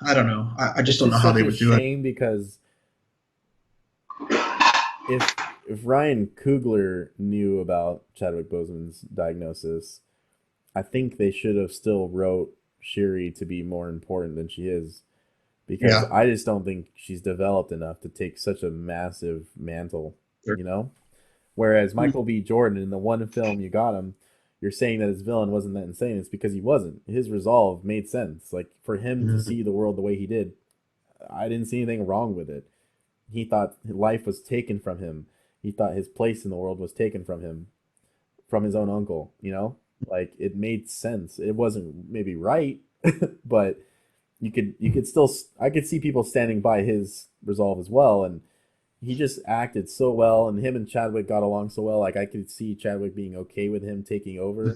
I don't know, I just It's don't know just how such they a would do it. shame because if Ryan Coogler knew about Chadwick Boseman's diagnosis, I think they should have still wrote Shuri to be more important than she is because Yeah. I just don't think she's developed enough to take such a massive mantle, Sure. you know? Whereas Michael B. Jordan, in the one film you got him, you're saying that his villain wasn't that insane. It's because he wasn't. His resolve made sense. Like, for him to Mhm. see the world the way he did, I didn't see anything wrong with it. He thought life was taken from him. He thought his place in the world was taken from him, from his own uncle, you know? Like it made sense. It wasn't maybe right, but you could still I could see people standing by his resolve as well, and he just acted so well, and him and Chadwick got along so well. Like I could see Chadwick being okay with him taking over.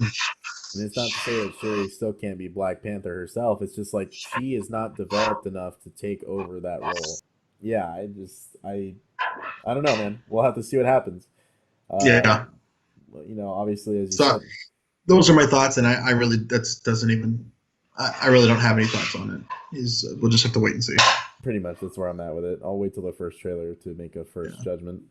And it's not to say that Shuri still can't be Black Panther herself. It's just like she is not developed enough to take over that role. Yeah, I don't know, man. We'll have to see what happens. Yeah. Um, obviously, as you So said, those are my thoughts, and I really doesn't even. I really don't have any thoughts on it. We'll just have to wait and see. pretty much that's where I'm at with it. I'll wait till the first trailer to make a first Yeah. judgment.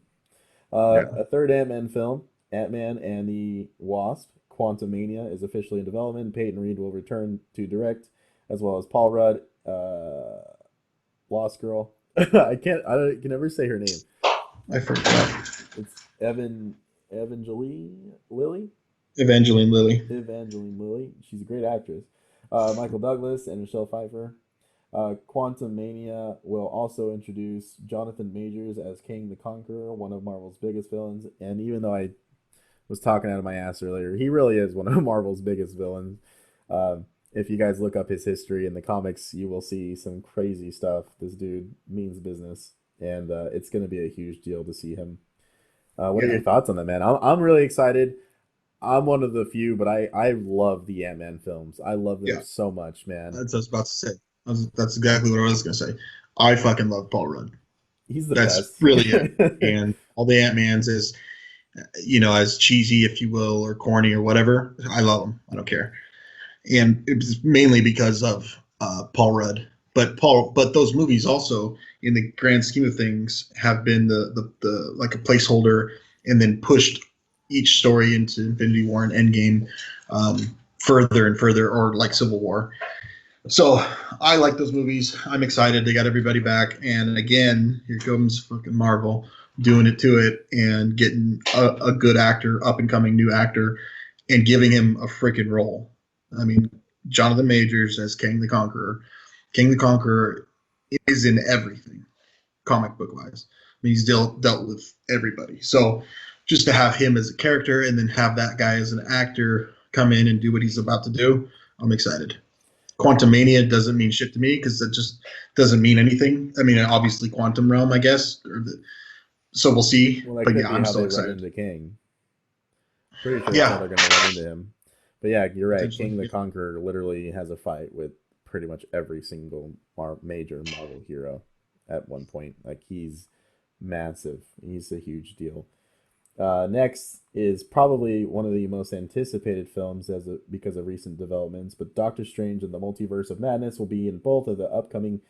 Yeah. A third Ant-Man film, Ant-Man and the Wasp: Quantumania, is officially in development. Peyton Reed will return to direct, as well as Paul Rudd, Lost Girl. I can never say her name. I forgot. It's Evangeline Lilly. Evangeline Lilly. Evangeline Lilly. She's a great actress. Michael Douglas and Michelle Pfeiffer. Quantum Mania will also introduce Jonathan Majors as King the Conqueror, one of Marvel's biggest villains. And even though I was talking out of my ass earlier, he really is one of Marvel's biggest villains. If you guys look up his history in the comics, you will see some crazy stuff. This dude means business, and it's going to be a huge deal to see him. What are Yeah. your thoughts on that, man? I'm really excited. I'm one of the few, but I love the Ant-Man films. I love them Yeah. so much, man. That's what I was about to say. That's exactly what I was going to say. I fucking love Paul Rudd. He's the That's best. really it. And all the Ant-Mans is, as cheesy, if you will, or corny or whatever. I love them. I don't care. And it was mainly because of Paul Rudd. But those movies also, in the grand scheme of things, have been the like a placeholder, and then pushed each story into Infinity War and Endgame further and further, or like Civil War. So I like those movies. I'm excited. They got everybody back, and again, here comes fucking Marvel doing it to it and getting a good actor, up and coming new actor, and giving him a freaking role. I mean, Jonathan Majors as King the Conqueror. King the Conqueror is in everything, comic book wise. I mean, he's dealt with everybody. So just to have him as a character, and then have that guy as an actor come in and do what he's about to do, I'm excited. Quantum Mania doesn't mean shit to me, because it just doesn't mean anything. I mean, obviously Quantum Realm, I guess. So we'll see. Well, that But could yeah, be I'm how still they run excited. into King. Pretty sure that's how Yeah, they're going to run into him. But yeah, you're right. potentially. King the Conqueror literally has a fight with pretty much every single major Marvel hero at one point. Like he's massive. He's a huge deal. Next is probably one of the most anticipated films because of recent developments. But Doctor Strange and the Multiverse of Madness will be in both of the upcoming.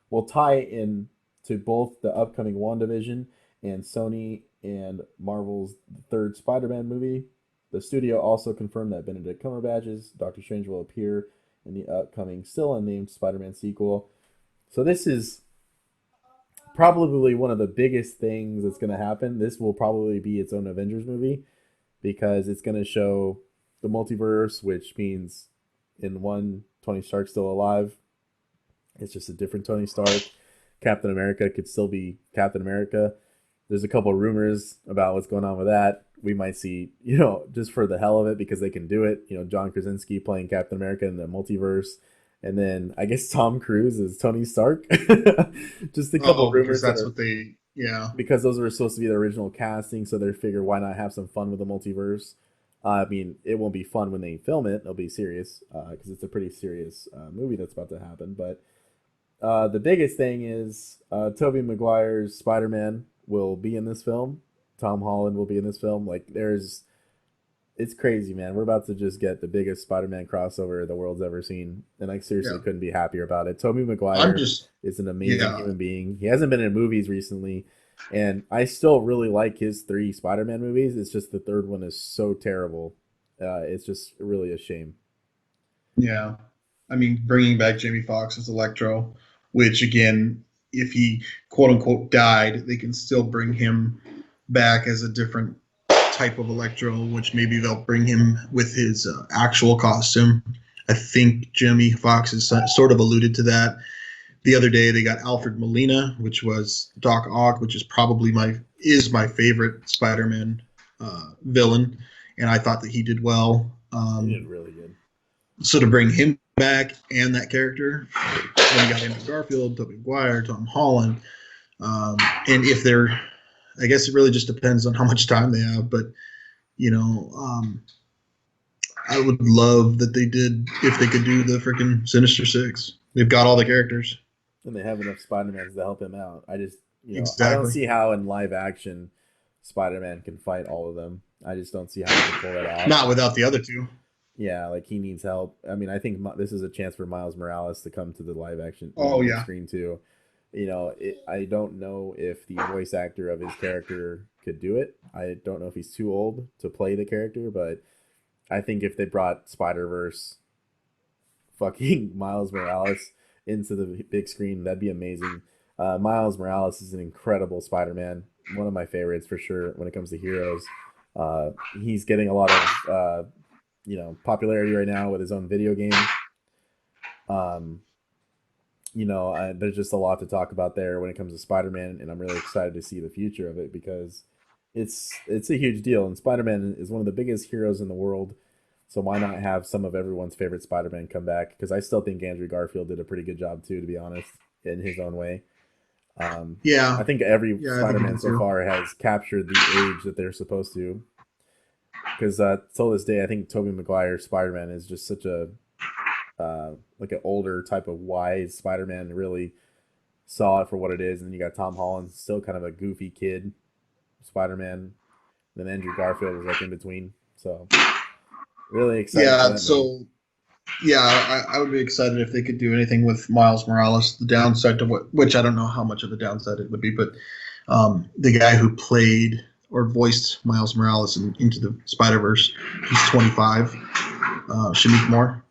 Will tie in to both the upcoming WandaVision and Sony and Marvel's third Spider-Man movie. The studio also confirmed that Benedict Cumberbatch's Doctor Strange will appear in the upcoming, still unnamed Spider-Man sequel. So this is probably one of the biggest things that's going to happen. This will probably be its own Avengers movie, because it's going to show the multiverse, which means in one, Tony Stark's still alive. It's just a different Tony Stark. Captain America could still be Captain America. There's a couple rumors about what's going on with that. We might see, just for the hell of it, because they can do it, John Krasinski playing Captain America in the multiverse. And then I guess Tom Cruise is Tony Stark. Just a couple Because rumors that's what they. Yeah. because those were supposed to be the original casting, so they figure why not have some fun with the multiverse. I mean, it won't be fun when they film it; it'll be serious because it's a pretty serious movie that's about to happen. But the biggest thing is Tobey Maguire's Spider-Man will be in this film. Tom Holland will be in this film. It's crazy, man. We're about to just get the biggest Spider-Man crossover the world's ever seen, and I seriously Yeah. couldn't be happier about it. Tobey I'm Maguire just. is an amazing Yeah. human being. He hasn't been in movies recently, and I still really like his three Spider-Man movies. It's just the third one is so terrible. It's just really a shame. Yeah. I mean, bringing back Jamie Foxx as Electro, which again, if he quote unquote died, they can still bring him back as a different type of Electro, which maybe they'll bring him with his actual costume. I think Jamie Foxx has sort of alluded to that. The other day, they got Alfred Molina, which was Doc Ock, which is probably my favorite Spider-Man villain, and I thought that he did well. He did really good. So to bring him back and that character, then you got Andrew Garfield, Tobey Maguire, Tom Holland, and if they're, I guess it really just depends on how much time they have. But you know, I would love that they did if they could do the freaking Sinister Six. They've got all the characters. And they have enough Spider-Mans to help him out. I just, I don't Exactly. see how in live action Spider-Man can fight all of them. I just don't see how he can pull that off. Not without the other two. Yeah, like he needs help. I mean, I think this is a chance for Miles Morales to come to the live action Oh yeah. screen too. I don't know if the voice actor of his character could do it. I don't know if he's too old to play the character, but I think if they brought Spider-Verse fucking Miles Morales into the big screen, that'd be amazing. Miles Morales is an incredible Spider-Man, one of my favorites for sure when it comes to heroes. He's getting a lot of popularity right now with his own video game. There's just a lot to talk about there when it comes to Spider-Man, and I'm really excited to see the future of it because it's a huge deal. And Spider-Man is one of the biggest heroes in the world, so why not have some of everyone's favorite Spider-Man come back? Because I still think Andrew Garfield did a pretty good job too, to be honest, in his own way. Yeah. I think every Yeah, Spider-Man so far has captured the age that they're supposed to. Because till this day, I think Tobey Maguire's Spider-Man is just such a like an older type of wise Spider-Man. Really saw it for what it is, and then you got Tom Holland, still kind of a goofy kid Spider-Man. Then Andrew Garfield was like in between. So really excited. Yeah. So yeah, I would be excited if they could do anything with Miles Morales. The downside to which I don't know how much of a downside it would be, but the guy who played or voiced Miles Morales Into the Spider-Verse, he's 25. Shameik Moore.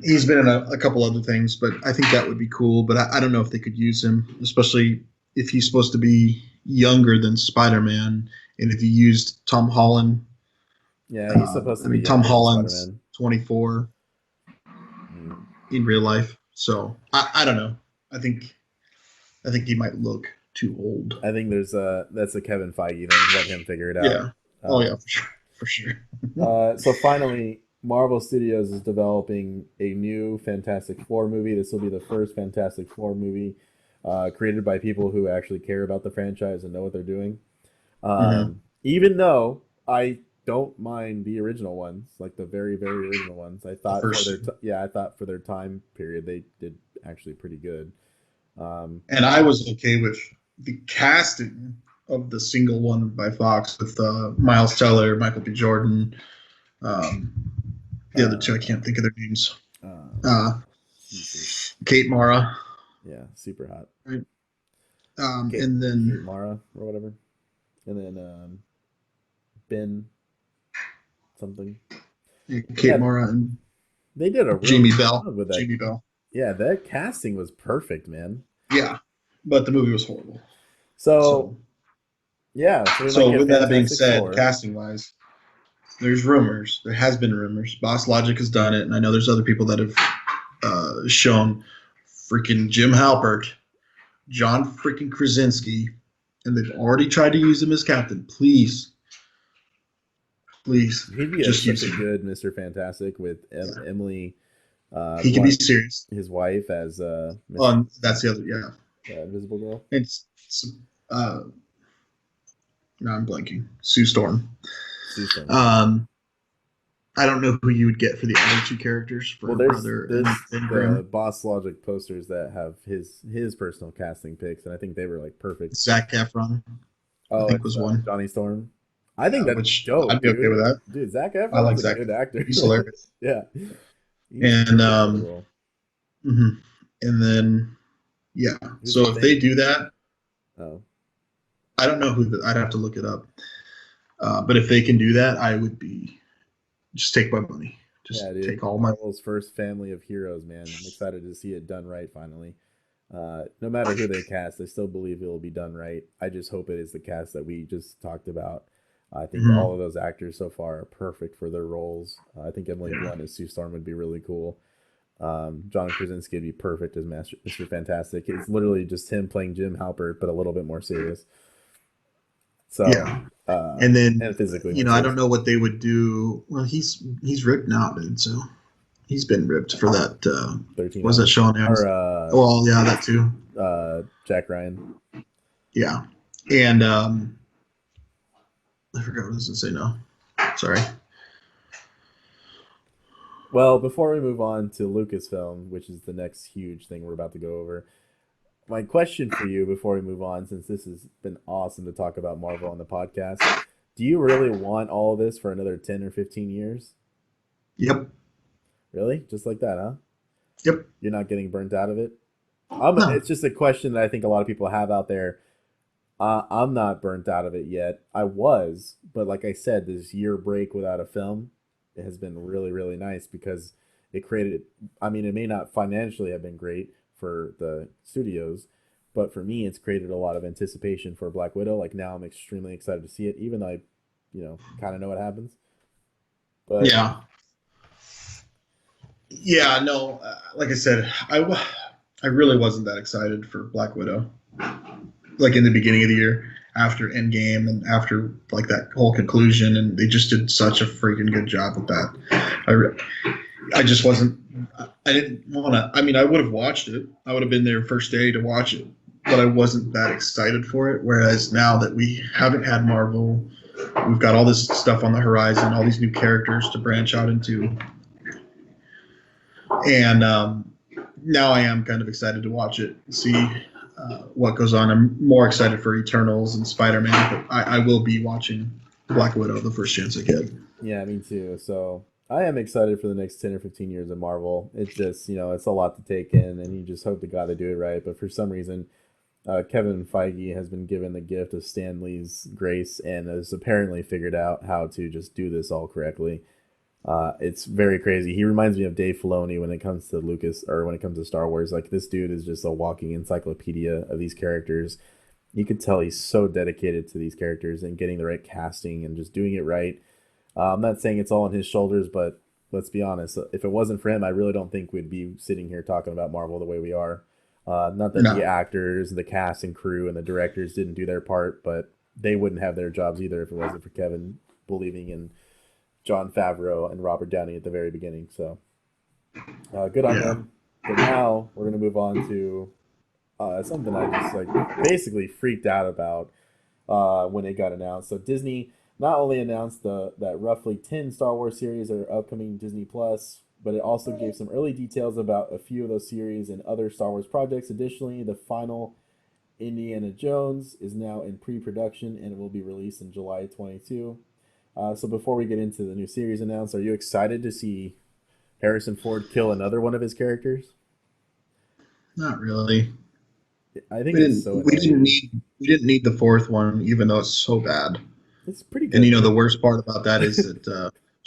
He's been in a couple other things, but I think that would be cool. But I don't know if they could use him, especially if he's supposed to be younger than Spider-Man, and if you used Tom Holland. Yeah, he's supposed to be. Tom Holland's 24 in real life, so I don't know. I think he might look too old. I think that's a Kevin Feige thing. Let him figure it out. Yeah. Yeah, for sure. So finally, Marvel Studios is developing a new Fantastic Four movie. This will be the first Fantastic Four movie created by people who actually care about the franchise and know what they're doing. Even though I don't mind the original ones, like the very, very original ones. I thought for their time period they did actually pretty good. And I was okay with the casting of the single one by Fox with Miles Teller, Michael B. Jordan. The other two, I can't think of their names. Kate Mara. Yeah, super hot. Right. And then Kate Mara or whatever. And then Ben something. Kate Mara and they did a Jamie Bell with that. Jamie Bell. Yeah, that casting was perfect, man. Yeah, but the movie was horrible. So with that being said, casting wise, there's rumors. There has been rumors. Boss Logic has done it, and I know there's other people that have shown freaking Jim Halpert, John freaking Krasinski, and they've already tried to use him as captain. Please, he'd be such a good Mr. Fantastic with Emily. He can be serious. His wife as that's the other Invisible Girl. It's now I'm blanking. Sue Storm. I don't know who you would get for the other two characters for her brother and Grimm. The Boss Logic posters that have his personal casting picks, and I think they were like perfect. Zac Efron, I think was one. Johnny Storm. I think that's dope. I'd be okay with that. Dude, Zac Efron. I like Zac. Good actor. He's hilarious. Yeah. And and then so if they do that, I don't know I'd have to look it up. But if they can do that, I would just take my money. Take all Marvel's first family of heroes, man. I'm excited to see it done right finally. No matter who they cast, I still believe it will be done right. I just hope it is the cast that we just talked about. I think all of those actors so far are perfect for their roles. I think Emily Blunt as Sue Storm would be really cool. John Krasinski would be perfect as Mr. Fantastic. It's literally just him playing Jim Halpert, but a little bit more serious. So And then, and physically I myself. don't know what they would do. Well, he's ripped now, dude. So he's been ripped for that. 13 Was that hours show on or Amazon? Well, yeah, that too. Jack Ryan. Yeah, and I forgot what I was gonna say now. Sorry. Well, before we move on to Lucasfilm, which is the next huge thing we're about to go over, my question for you before we move on, since this has been awesome to talk about Marvel on the podcast, do you really want all this for another 10 or 15 years? Yep. Really? Just like that, huh? Yep. You're not getting burnt out of it? No. It's just a question that I think a lot of people have out there. I'm not burnt out of it yet. I was, but like I said, this year break without a film, it has been really, really nice because it created. I mean, it may not financially have been great for the studios, but for me, it's created a lot of anticipation for Black Widow. Like now, I'm extremely excited to see it, even though I, kind of know what happens. But Yeah. Yeah. No. Like I said, I really wasn't that excited for Black Widow. Like in the beginning of the year, after Endgame and after like that whole conclusion, and they just did such a freaking good job with that. I just wasn't. I didn't want to. I mean, I would have watched it. I would have been there first day to watch it, but I wasn't that excited for it. Whereas now that we haven't had Marvel, we've got all this stuff on the horizon, all these new characters to branch out into, and now I am kind of excited to watch it, see what goes on. I'm more excited for Eternals and Spider-Man, but I will be watching Black Widow the first chance I get. yeah, me too. So I am excited for the next 10 or 15 years of Marvel. It's just, it's a lot to take in, and you just hope to God to do it right. But for some reason, Kevin Feige has been given the gift of Stan Lee's grace and has apparently figured out how to just do this all correctly. It's very crazy. He reminds me of Dave Filoni when it comes to Lucas or when it comes to Star Wars. Like this dude is just a walking encyclopedia of these characters. You could tell he's so dedicated to these characters and getting the right casting and just doing it right. I'm not saying it's all on his shoulders, but let's be honest. If it wasn't for him, I really don't think we'd be sitting here talking about Marvel the way we are. Not that the No. actors, the cast and crew, and the directors didn't do their part, but they wouldn't have their jobs either if it wasn't for Kevin believing in John Favreau and Robert Downey at the very beginning. So good on Yeah. him. But now we're gonna move on to something I just like basically freaked out about when it got announced. So Disney not only announced that roughly 10 Star Wars series are upcoming Disney Plus, but it also gave some early details about a few of those series and other Star Wars projects. Additionally, the final Indiana Jones is now in pre-production and it will be released in July 22. So before we get into the new series announced, are you excited to see Harrison Ford kill another one of his characters? Not really. I think We it's didn't. so We didn't annoying. need. We didn't need the fourth one, even though it's so bad. It's pretty And good. the worst part about that is that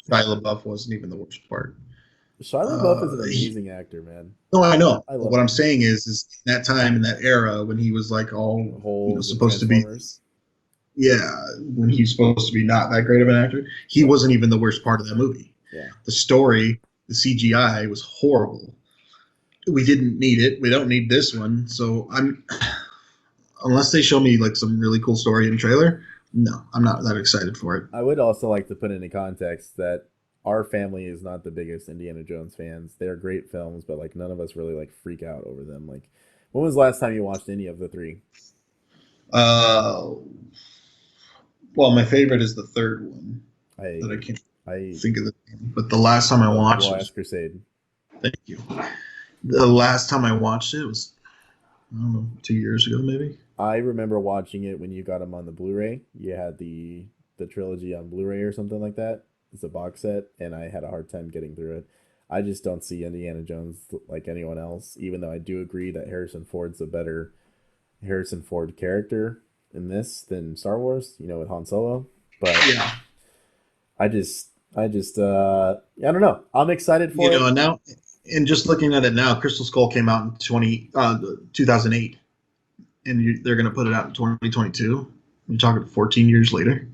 Shia LaBeouf wasn't even the worst part. Shia LaBeouf is an He, amazing actor, man. no, I know. I But love what I'm him. saying is in that time, in that era, when he was like all, Holes and supposed to be, Transformers. yeah, when he's supposed to be not that great of an actor, he Yeah, wasn't even the worst part of that movie. yeah. The story, the CGI was horrible. We didn't need it. We don't need this one. So unless they show me like some really cool story in trailer, no, I'm not that excited for it. I would also like to put into context that our family is not the biggest Indiana Jones fans. They're great films, but like none of us really like freak out over them. Like, when was the last time you watched any of the three? Uh, well, my favorite is the third one that I I can't I think of the name. But the last time I the watched it was, Last Crusade. thank you. The last time I watched it was, I don't know, 2 years ago maybe. I remember watching it when you got them on the Blu-ray. You had the trilogy on Blu-ray or something like that. It's a box set, and I had a hard time getting through it. I just don't see Indiana Jones like anyone else, even though I do agree that Harrison Ford's a better Harrison Ford character in this than Star Wars, with Han Solo. But Yeah. I don't know. I'm excited for it. And now, and just looking at it now, Crystal Skull came out in 2008, and they're going to put it out in 2022. You're talking 14 years later.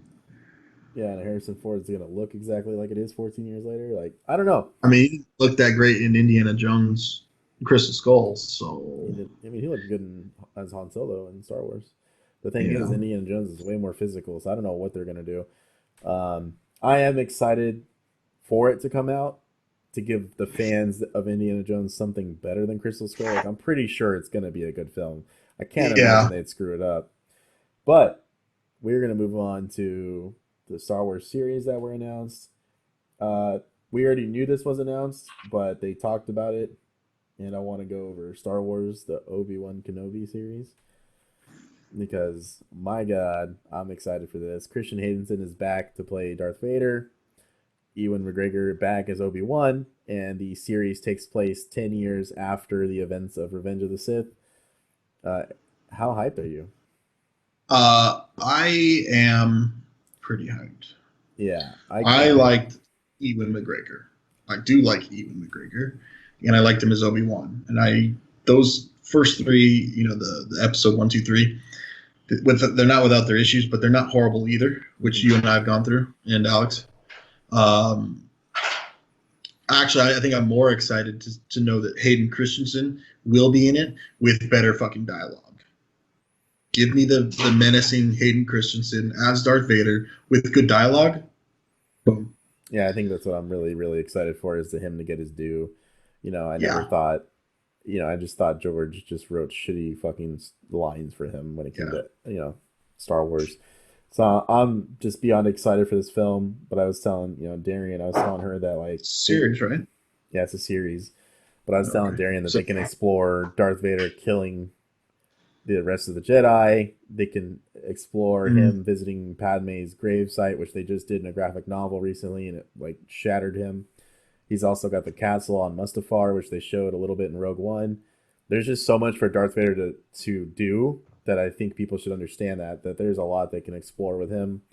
Yeah, and Harrison Ford's gonna look exactly like it is 14 years later. Like, I don't know. I mean, he didn't look that great in Indiana Jones, Crystal Skull. He So did. I mean, he looked good as Han Solo in Star Wars. The thing is, Yeah. Indiana Jones is way more physical, so I don't know what they're gonna do. I am excited for it to come out to give the fans of Indiana Jones something better than Crystal Skull. Like I'm pretty sure it's gonna be a good film. I can't imagine Yeah. they'd screw it up. But we're gonna move on to the Star Wars series that were announced. Uh, we already knew this was announced, but they talked about it, and I want to go over Star Wars, the Obi-Wan Kenobi series, because my God, I'm excited for this. Christian Haydenson is back to play Darth Vader. Ewan McGregor back as Obi-Wan, and the series takes place 10 years after the events of Revenge of the Sith. Uh, how hyped are you? I am pretty hyped. Yeah, I I can't wait. liked Ewan McGregor. I do like Ewan McGregor, and I liked him as Obi Wan. And I those first three, the episode 1, 2, 3, they're not without their issues, but they're not horrible either, which Mm-hmm. you and I have gone through, and Alex. Um, Actually, I think I'm more excited to know that Hayden Christensen will be in it with better fucking dialogue. Give me the menacing Hayden Christensen as Darth Vader with good dialogue. Boom. Yeah, I think that's what I'm really, really excited for is to him to get his due. I never Yeah. thought, I just thought George just wrote shitty fucking lines for him when it came Yeah. to, Star Wars. So I'm just beyond excited for this film. But I was telling, Darian, I was telling her that, like, Series, right? yeah, it's a series. But I was telling Okay. Darian that So, they can explore Darth Vader killing the rest of the Jedi. They can explore mm, him visiting Padme's gravesite, which they just did in a graphic novel recently, and it like shattered him. He's also got the castle on Mustafar, which they showed a little bit in Rogue One. There's just so much for Darth Vader to do that I think people should understand that there's a lot they can explore with him.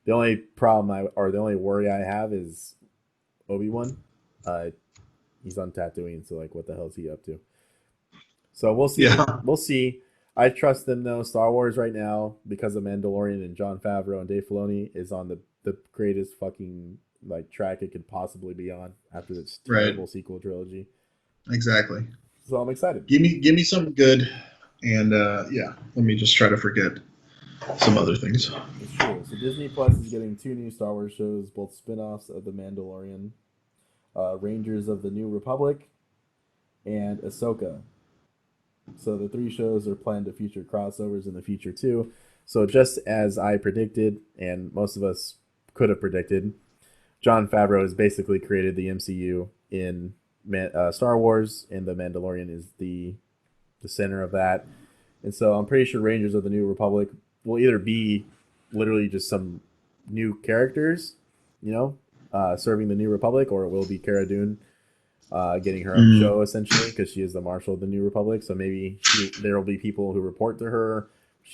The only or the only worry I have is Obi-Wan. Uh, he's on Tatooine, so like, what the hell is he up to? So we'll see. yeah. We'll see. I trust them though. Star Wars right now, because of Mandalorian and Jon Favreau and Dave Filoni, is on the greatest fucking like track it could possibly be on after this Right. terrible sequel trilogy. Exactly. So I'm excited. Give me something good, and yeah. Let me just try to forget some other things. It's true. So Disney Plus is getting two new Star Wars shows, both spin-offs of The Mandalorian, Rangers of the New Republic, and Ahsoka. So the three shows are planned to feature crossovers in the future too. So just as I predicted, and most of us could have predicted, Jon Favreau has basically created the MCU in Star Wars, and the Mandalorian is the center of that. And so I'm pretty sure Rangers of the New Republic will either be literally just some new characters, serving the New Republic, or it will be Cara Dune getting her own Mm, show essentially because she is the Marshal of the New Republic. So maybe there will be people who report to her,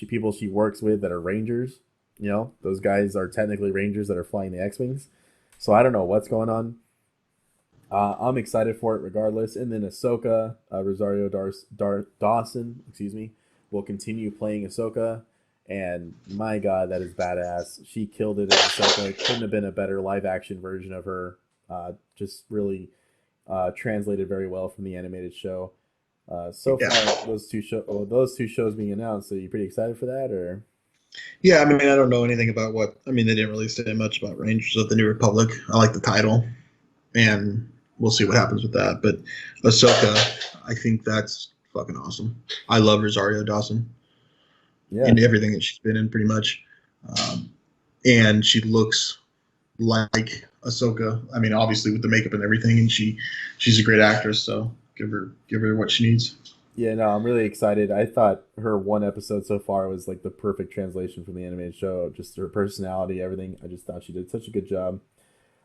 people she works with that are Rangers. Those guys are technically Rangers that are flying the X-wings. So I don't know what's going on. I'm excited for it regardless. And then Ahsoka, Dawson, excuse me, will continue playing Ahsoka. And my God, that is badass. She killed it as Ahsoka. Couldn't have been a better live action version of her. Just really translated very well from the animated show. So yeah. far, those two shows being announced. Are you pretty excited for that, or? Yeah. I mean, I don't know anything about what. I mean, they didn't really say much about Rangers of the New Republic. I like the title, and we'll see what happens with that. But Ahsoka, I think that's fucking awesome. I love Rosario Dawson Yeah, in everything that she's been in, pretty much. Um, and she looks like Ahsoka. I mean, obviously with the makeup and everything, and she's a great actress. So give her what she needs. yeah. No, I'm really excited. I thought her one episode so far was like the perfect translation from the animated show. Just her personality, everything. I just thought she did such a good job.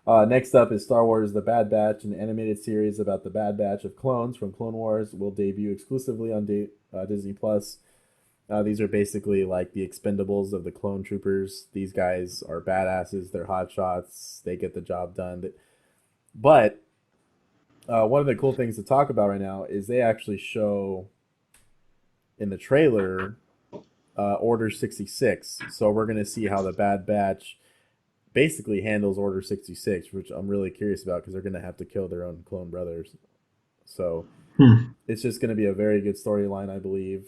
Next up is Star Wars: The Bad Batch, an animated series about the Bad Batch of clones from Clone Wars. Will debut exclusively on Disney Plus. These are basically like the Expendables of the clone troopers. These guys are badasses. They're hot shots. They get the job done. But one of the cool things to talk about right now is they actually show in the trailer Order 66. So we're going to see how the Bad Batch basically handles Order 66, which I'm really curious about because they're going to have to kill their own clone brothers. So Hmm. it's just going to be a very good storyline, I believe.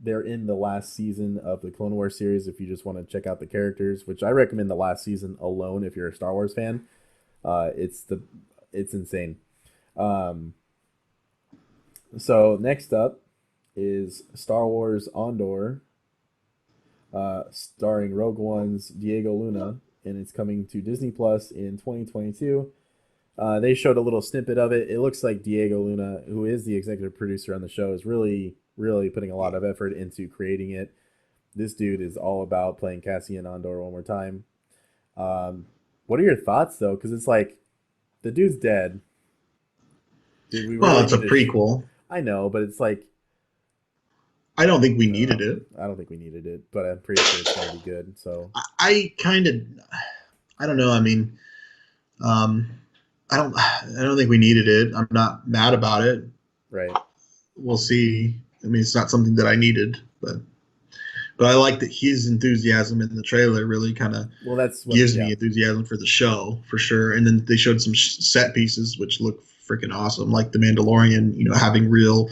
they're in the last season of the Clone Wars series. If you just want to check out the characters, which I recommend the last season alone if you're a Star Wars fan, it's insane. Um, so next up is Star Wars Andor, starring Rogue One's Diego Luna, and it's coming to Disney Plus in 2022. They showed a little snippet of it. It looks like Diego Luna, who is the executive producer on the show, is really, really putting a lot of effort into creating it. This dude is all about playing Cassian Andor one more time. What are your thoughts, though? Because it's like, the dude's dead. Did we Well, really it's a need to prequel. I know, but it's like, I don't think we needed it. I don't think we needed it, but I'm pretty sure it's going to be good. So I don't know. I mean, I don't think we needed it. I'm not mad about it. right. We'll see. I mean, it's not something that I needed, but I like that his enthusiasm in the trailer really kind of Well, that's gives me enthusiasm for the show for sure. And then they showed some set pieces which look freaking awesome, like the Mandalorian. You know, having real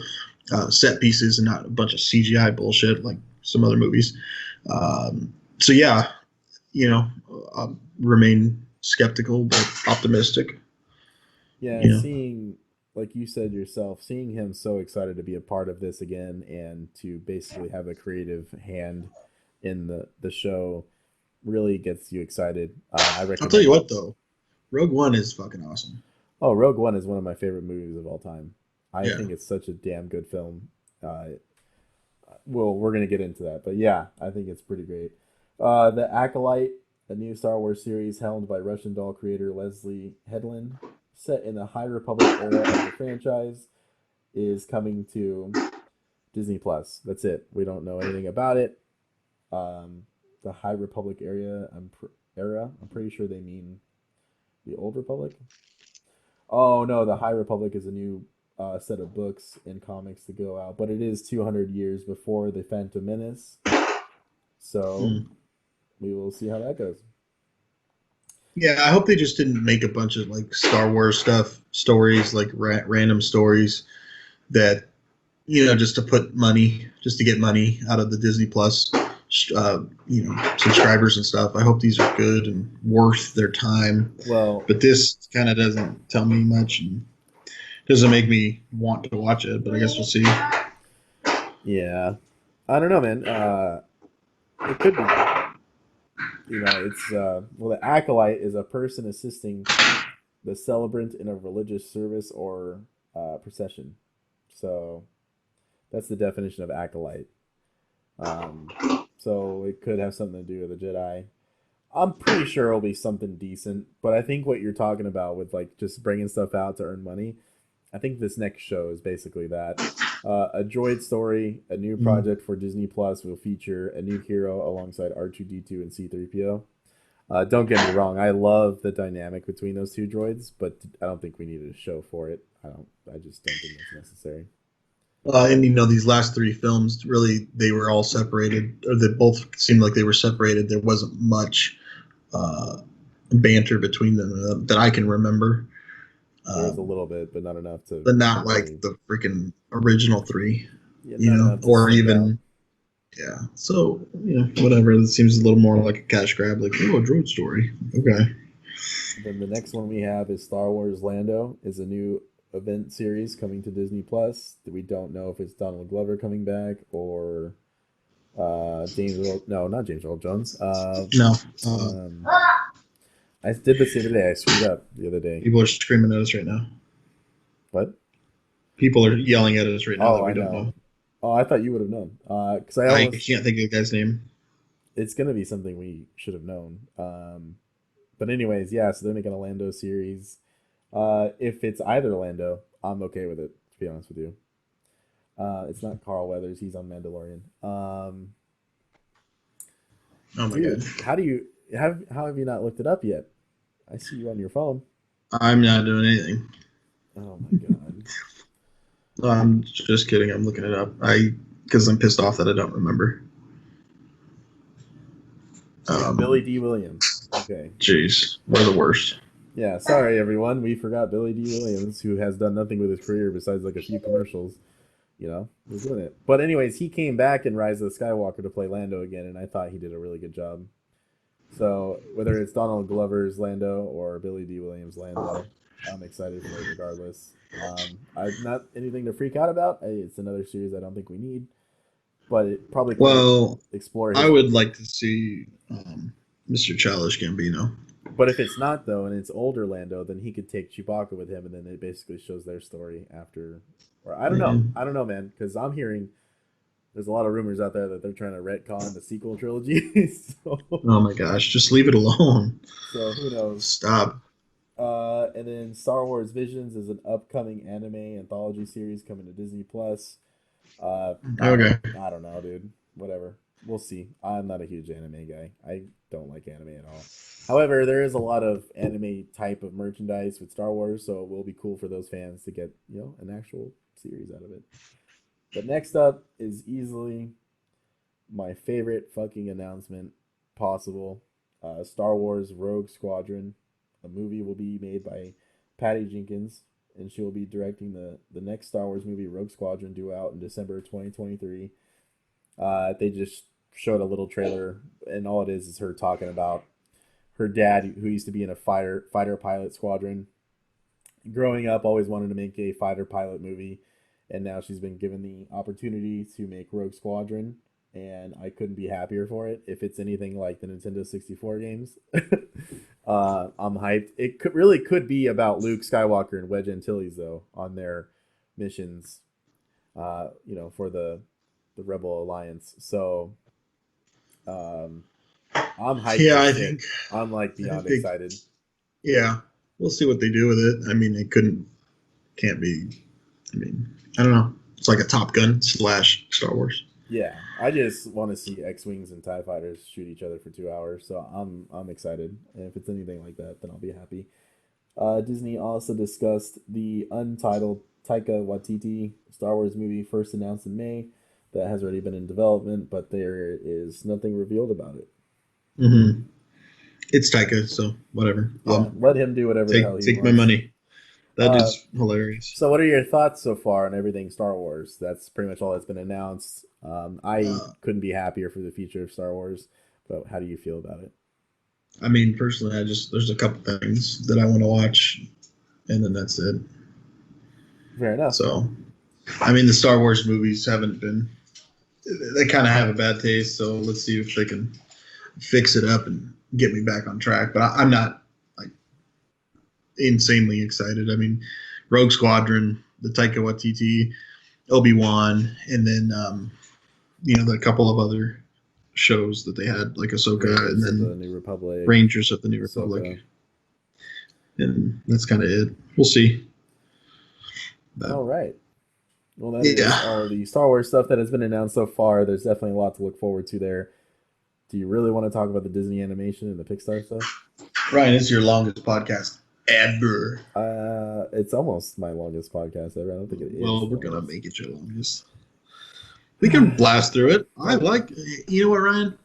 set pieces and not a bunch of CGI bullshit like some other movies. So yeah, you know, I'll remain skeptical but optimistic. Yeah, You know? seeing, like you said yourself, seeing him so excited to be a part of this again and to basically have a creative hand in the show really gets you excited. I recommend. I'll tell you what though, Rogue One is fucking awesome. Oh, Rogue One is one of my favorite movies of all time. I Yeah. think it's such a damn good film. Well, we're gonna get into that, but yeah, I think it's pretty great. The Acolyte, a new Star Wars series helmed by Russian doll creator Leslie Headland, set in the High Republic era of the franchise, is coming to Disney Plus. That's it. We don't know anything about it. The High Republic era. I'm pretty sure they mean the Old Republic. Oh no, the High Republic is a new set of books and comics to go out, but it is 200 years before the Phantom Menace. So we will see how that goes. Yeah, I hope they just didn't make a bunch of like Star Wars stories, like random stories that, you know, just to get money out of the Disney Plus, you know, subscribers and stuff. I hope these are good and worth their time. Well, but this kind of doesn't tell me much and doesn't make me want to watch it. But I guess we'll see. yeah, I don't know, man. It could be. You know, it's well, the acolyte is a person assisting the celebrant in a religious service or procession. So that's the definition of acolyte. So it could have something to do with the Jedi. I'm pretty sure it'll be something decent, but I think what you're talking about with like just bringing stuff out to earn money, I think this next show is basically that. A droid story, a new project for Disney Plus will feature a new hero alongside R2-D2 and C-3PO. Don't get me wrong, I love the dynamic between those two droids, but I don't think we needed a show for it. I just don't think that's necessary. And you know, these last three films, really, they were all separated, or they both seemed like they were separated. There wasn't much banter between them that I can remember. There was a little bit, but not enough to. But not like the freaking original three, Yeah, you know, or even, yeah. So, you know, whatever. It seems a little more like a cash grab, like, oh, a droid story. Okay. Then the next one we have is Star Wars Lando, is a new event series coming to Disney Plus. We don't know if it's Donald Glover coming back or not James Earl Jones. No. I did this the other day. I screwed up the other day. People are screaming at us right now. What? People are yelling at us right now that we I don't know. Oh, I thought you would have known. Because I can't think of the guy's name. It's going to be something we should have known. But anyways, yeah, so they're making a Lando series. If it's either Lando, I'm okay with it, to be honest with you. It's not Carl Weathers. He's on Mandalorian. Oh my Dude, God. how have you not looked it up yet? I see you on your phone. I'm not doing anything. Oh my God. I'm just kidding. I'm looking it up. Because I'm pissed off that I don't remember. Billy D. Williams. Okay. Jeez, we're the worst. Yeah, sorry everyone. We forgot Billy D. Williams, who has done nothing with his career besides like a few commercials. was doing it. But anyways, he came back in Rise of the Skywalker to play Lando again, and I thought he did a really good job. So whether it's Donald Glover's Lando or Billy D. Williams' Lando, I'm excited for it regardless. I'm not anything to freak out about. It's another series I don't think we need, but it probably could explore his. I would like to see Mr. Childish Gambino. But if it's not though, and it's older Lando, then he could take Chewbacca with him, and then it basically shows their story after. Or I don't know, man, because I'm hearing there's a lot of rumors out there that they're trying to retcon the sequel trilogy. So, oh my gosh, just leave it alone. So who knows? Stop. And then Star Wars Visions is an upcoming anime anthology series coming to Disney Plus. Okay. I don't know, dude. Whatever. We'll see. I'm not a huge anime guy. I don't like anime at all. However, there is a lot of anime type of merchandise with Star Wars, so it will be cool for those fans to get, an actual series out of it. But next up is easily my favorite fucking announcement possible. Star Wars Rogue Squadron. A movie will be made by Patty Jenkins, and she will be directing the next Star Wars movie, Rogue Squadron, due out in December 2023. They just showed a little trailer, and all it is her talking about her dad, who used to be in a fighter pilot squadron. Growing up, always wanted to make a fighter pilot movie, and now she's been given the opportunity to make Rogue Squadron, and I couldn't be happier for it. If it's anything like the Nintendo 64 games, I'm hyped. It could be about Luke Skywalker and Wedge Antilles, though, on their missions, for the Rebel Alliance. So, I'm hyped. Yeah, I think I'm beyond excited. Yeah, we'll see what they do with it. I mean, can't be. I mean, I don't know. It's like a Top Gun / Star Wars. Yeah, I just want to see X-Wings and TIE fighters shoot each other for 2 hours, so I'm excited. And if it's anything like that, then I'll be happy. Disney also discussed the untitled Taika Waititi Star Wars movie first announced in May that has already been in development, but there is nothing revealed about it. Mm-hmm. It's Taika, so whatever. Yeah, let him do whatever the hell he wants. Take my money. That is hilarious. So what are your thoughts so far on everything Star Wars? That's pretty much all that's been announced. I couldn't be happier for the future of Star Wars, but how do you feel about it? I mean, personally, there's a couple things that I want to watch, and then that's it. Fair enough. So, I mean, the Star Wars movies haven't been, they kind of have a bad taste, so let's see if they can fix it up and get me back on track. But I'm not insanely excited. I mean, Rogue Squadron, the Taika Waititi, Obi-Wan, and then the couple of other shows that they had, like Ahsoka, Rangers and then the New Republic, Rangers of the New Republic, Ahsoka. And that's kind of it. We'll see. But, all right. Well, that is all the Star Wars stuff that has been announced so far. There's definitely a lot to look forward to there. Do you really want to talk about the Disney animation and the Pixar stuff? Ryan, this is your longest podcast ever. It's almost my longest podcast ever. I don't think it is. Well, we're gonna make it your longest. We can blast through it. You know what, Ryan?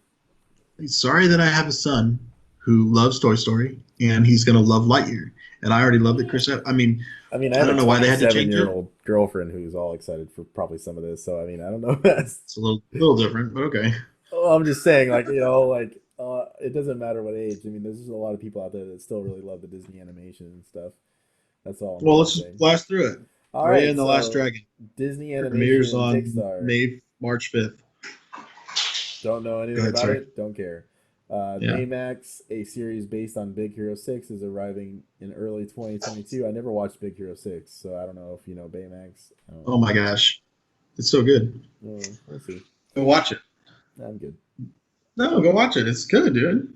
Sorry that I have a son who loves Toy Story, and he's gonna love Lightyear. And I already love that Chris. I don't know why they had to change it. 27-year-old girlfriend who's all excited for probably some of this. So I don't know. It's a little different, but okay. Well, I'm just saying, it doesn't matter what age. There's just a lot of people out there that still really love the Disney animation and stuff. That's all. Let's just blast through it. All right, and the Last Dragon. Disney animation premieres on Pixar. March 5th. Don't know anything about it. Don't care. Baymax, a series based on Big Hero 6, is arriving in early 2022. I never watched Big Hero 6, so I don't know if you know Baymax. Oh my gosh, it's so good. We'll see. Go watch it. I'm good. No, go watch it. It's good, dude.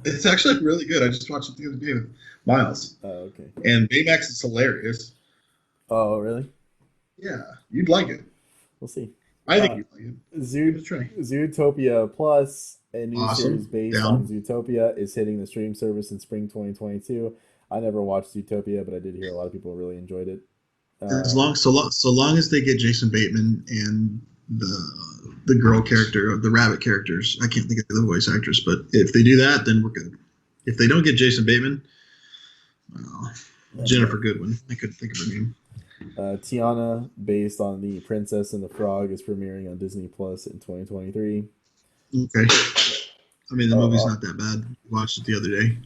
It's actually really good. I just watched it the other day with Miles. Oh, okay. And Baymax is hilarious. Oh, really? Yeah, you'd like it. We'll see. I think you'd like it. Zootopia Plus, a new series based on Zootopia, is hitting the stream service in spring 2022. I never watched Zootopia, but I did hear a lot of people really enjoyed it. So long as they get Jason Bateman and the girl character, the rabbit characters, I can't think of the voice actress, but if they do that, then we're good. If they don't get Jason Bateman, Jennifer Goodwin, I couldn't think of her name. Tiana, based on the Princess and the Frog, is premiering on Disney Plus in 2023. Okay. I mean, the movie's Uh, not that bad. Watched it the other day.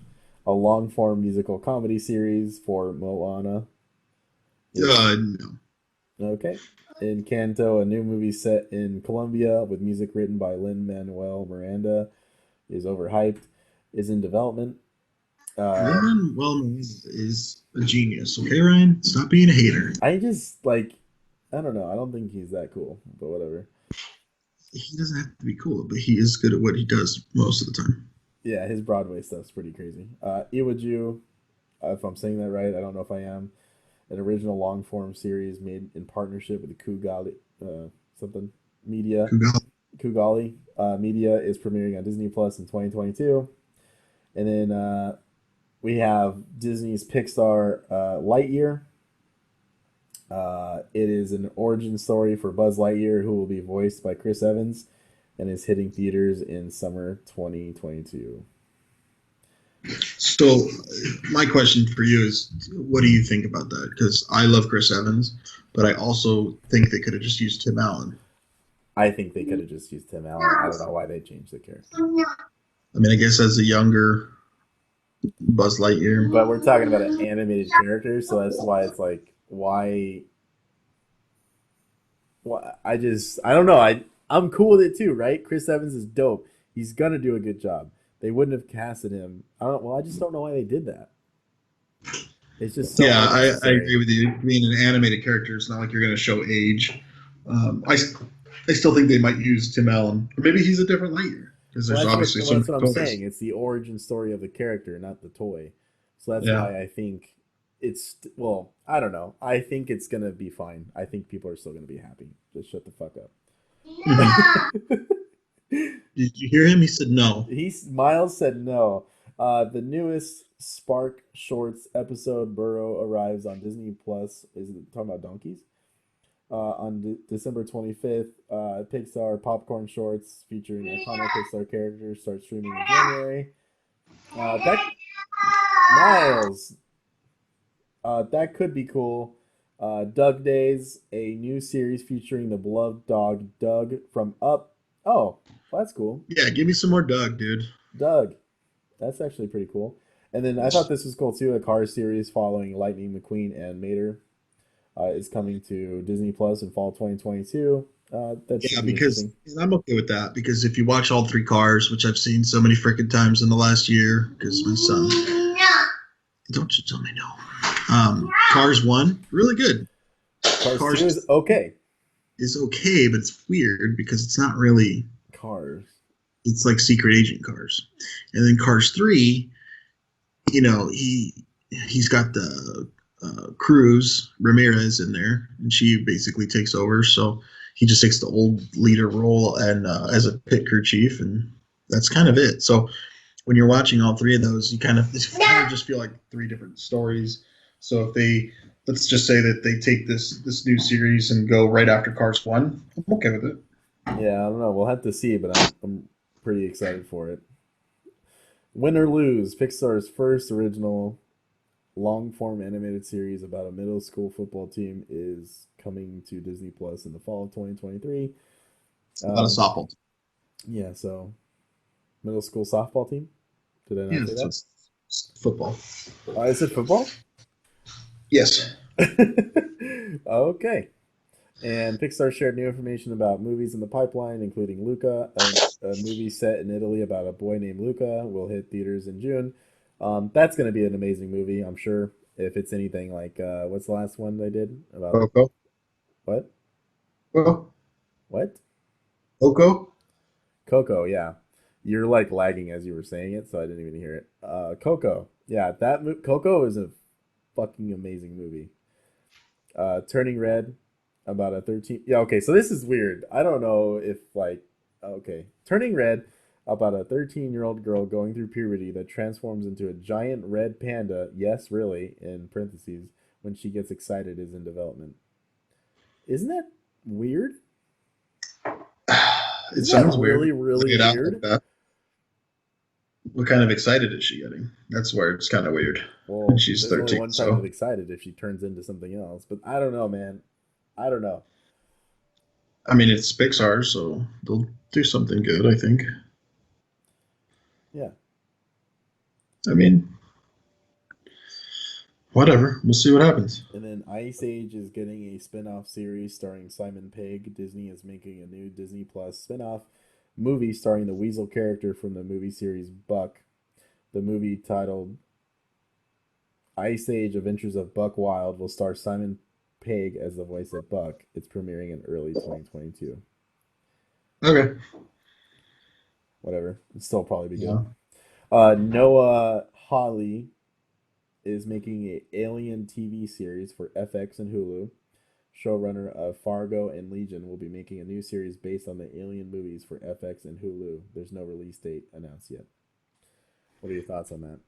a long form musical comedy series for Moana is No. okay. Encanto, a new movie set in Colombia with music written by Lin-Manuel Miranda, is overhyped, is in development. Uh, Lin-Manuel Miranda is a genius. Okay, Ryan, stop being a hater. I just like, I don't know. I don't think he's that cool, but whatever. He doesn't have to be cool, but he is good at what he does most of the time. Yeah, his Broadway stuff's pretty crazy. Iwaju, if I'm saying that right, I don't know if I am. An original long form series made in partnership with the Kugali something media. Kugal. Kugali Media is premiering on Disney Plus in 2022. And then we have Disney's Pixar Lightyear. It is an origin story for Buzz Lightyear, who will be voiced by Chris Evans, and is hitting theaters in summer 2022. So, my question for you is, what do you think about that? Because I love Chris Evans, but I also think they could have just used Tim Allen. I think they could have just used Tim Allen. I don't know why they changed the character. I mean, I guess as a younger Buzz Lightyear. But we're talking about an animated character, so that's why it's like, why? Well, I don't know. I'm cool with it too, right? Chris Evans is dope. He's gonna do a good job. They wouldn't have casted him. I just don't know why they did that. It's just so Yeah, I unnecessary. agree with you. Being an animated character, it's not like you're going to show age. I still think they might use Tim Allen, or maybe he's a different Lightyear because Well, there's obviously so that's many what I'm toys. saying. It's the origin story of the character, not the toy. So that's Yeah. why I think it's well, I don't know. I think it's gonna be fine. I think people are still gonna be happy. Just shut the fuck Mhm. up. Did you hear him? He said no. Miles said no. The newest Spark Shorts episode, Burrow, arrives on Disney Plus. Is it talking about donkeys? On December 25th, Pixar popcorn shorts featuring iconic Pixar characters start streaming in January. That Miles, that could be cool. Doug Days, a new series featuring the beloved dog Doug from Up. Oh, well, that's cool. Yeah, give me some more Doug, dude. Doug. That's actually pretty cool. And then I thought this was cool too. A Cars series following Lightning McQueen and Mater is coming to Disney Plus in fall 2022. That Yeah, should be because interesting. and I'm okay with that because if you watch all three Cars, which I've seen so many freaking times in the last year, because my son, don't you tell me no. Cars one, really good. Cars 2 Cars is okay. is okay, but it's weird because it's not really. Cars. It's like secret agent Cars, and then Cars three, he's got the Cruz Ramirez in there, and she basically takes over. So he just takes the old leader role and as a pit crew chief, and that's kind of it. So when you're watching all three of those, you kind of just feel like three different stories. So if they let's just say that they take this new series and go right after Cars one, I'm okay with it. Yeah, I don't know. We'll have to see, but I'm pretty excited for it. Win or Lose, Pixar's first original long form animated series about a middle school football team is coming to Disney Plus in the fall of 2023. About a Um, softball. yeah, so middle school softball team. Did I Yeah, not say so that? it's football. Is it football? Yes. Okay. And Pixar shared new information about movies in the pipeline, including Luca, a movie set in Italy about a boy named Luca, will hit theaters in June. That's going to be an amazing movie, I'm sure. If it's anything like, what's the last one they did about Coco. what? Coco. What? Coco. Coco, yeah. You're like lagging as you were saying it, so I didn't even hear it. Coco, yeah, Coco is a fucking amazing movie. Turning Red, about a 13. Yeah, okay, so this is weird. I don't know if, like, okay. Turning Red, about a 13-year-old girl going through puberty that transforms into a giant red panda, yes, really, in parentheses, when she gets excited, is in development. Isn't that weird? It Isn't that sounds weird. really, Lay really it out like weird? that. what kind of excited is she getting? That's where it's kind of weird. And Well, she's there's only 13, one type of so excited if she turns into something else. But I don't know, man. I don't know. I mean it's Pixar, so they'll do something good, I think. Yeah. I mean, whatever. We'll see what happens. And then Ice Age is getting a spin-off series starring Simon Pegg. Disney is making a new Disney Plus spin-off movie starring the Weasel character from the movie series Buck. The movie titled Ice Age Adventures of Buck Wild will star Simon Pegg as the voice of Buck. It's premiering in early 2022. Okay. Whatever. It'll still probably be good. Yeah. Noah Hawley is making a Alien TV series for FX and Hulu. Showrunner of Fargo and Legion will be making a new series based on the Alien movies for FX and Hulu. There's no release date announced yet. What are your thoughts on that?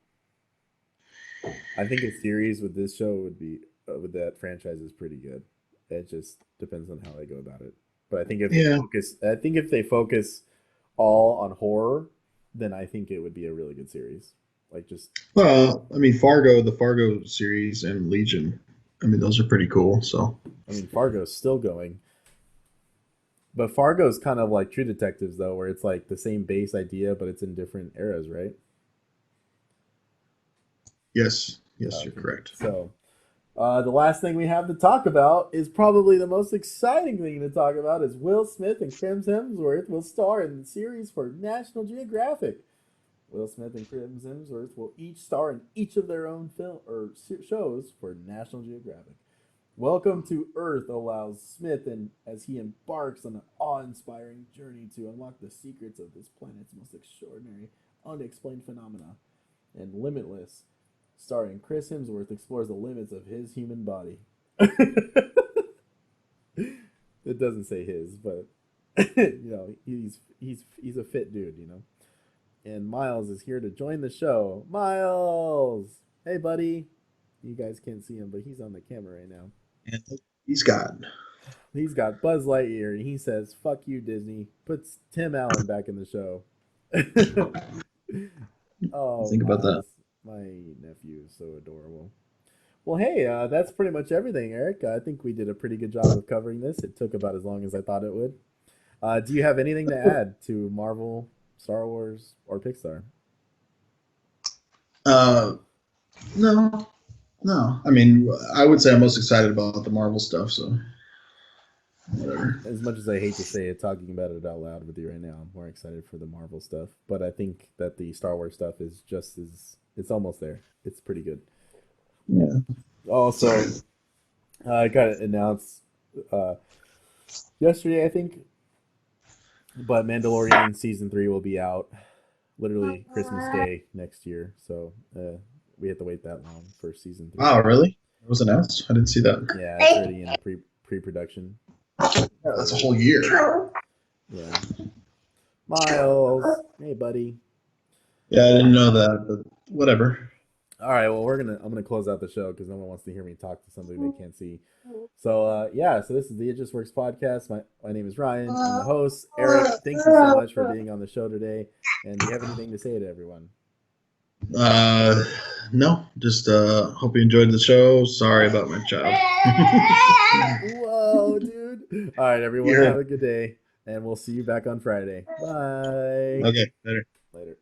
I think a series with this show would be with that franchise is pretty good. It just depends on how they go about it. But Yeah. I think if they focus all on horror, then I think it would be a really good series. Like just, Well, I mean, Fargo, the Fargo series, and Legion. I mean, those are pretty cool. So, I mean, Fargo's still going, but Fargo's kind of like True Detectives though, where it's like the same base idea, but it's in different eras, right? yes, yes, you're Okay. correct. So, the last thing we have to talk about is probably the most exciting thing to talk about is Will Smith and Chris Hemsworth will star in the series for National Geographic. Will Smith and Chris Hemsworth will each star in each of their own film or shows for National Geographic. Welcome to Earth allows Smith and as he embarks on an awe-inspiring journey to unlock the secrets of this planet's most extraordinary, unexplained phenomena. And Limitless, starring Chris Hemsworth, explores the limits of his human body. It doesn't say his, but he's a fit dude, And Miles is here to join the show. Miles, hey buddy. You guys can't see him, but he's on the camera right now. And he's got. He's got Buzz Lightyear, and he says, "Fuck you, Disney." Puts Tim Allen back in the show. Oh, Think about that. Miles, my nephew is so adorable. Well, hey, that's pretty much everything, Eric. I think we did a pretty good job of covering this. It took about as long as I thought it would. Do you have anything to add to Marvel, Star Wars, or Pixar? Uh, no, no. I mean, I would say I'm most excited about the Marvel stuff. So, whatever. As much as I hate to say it, talking about it out loud with you right now, I'm more excited for the Marvel stuff. But I think that the Star Wars stuff is just as it's almost there. It's pretty good. Yeah. Also, I got it announced uh, yesterday, I think. But Mandalorian season 3 will be out literally Christmas Day next year. So we have to wait that long for season 3. Wow, really? It was announced. I didn't see that. Yeah, it's already in pre-production. Yeah, that's a whole year. Yeah. Miles, hey buddy. Yeah, I didn't know that, but whatever. All right, well I'm gonna close out the show because no one wants to hear me talk to somebody they can't see. So yeah, so this is the It Just Works podcast. My name is Ryan. I'm the host. Eric, thank you so much for being on the show today. And do you have anything to say to everyone? No, just hope you enjoyed the show. Sorry about my child. Whoa, dude. All right, everyone, Yeah. have a good day, and we'll see you back on Friday. Bye. Okay, better. Later.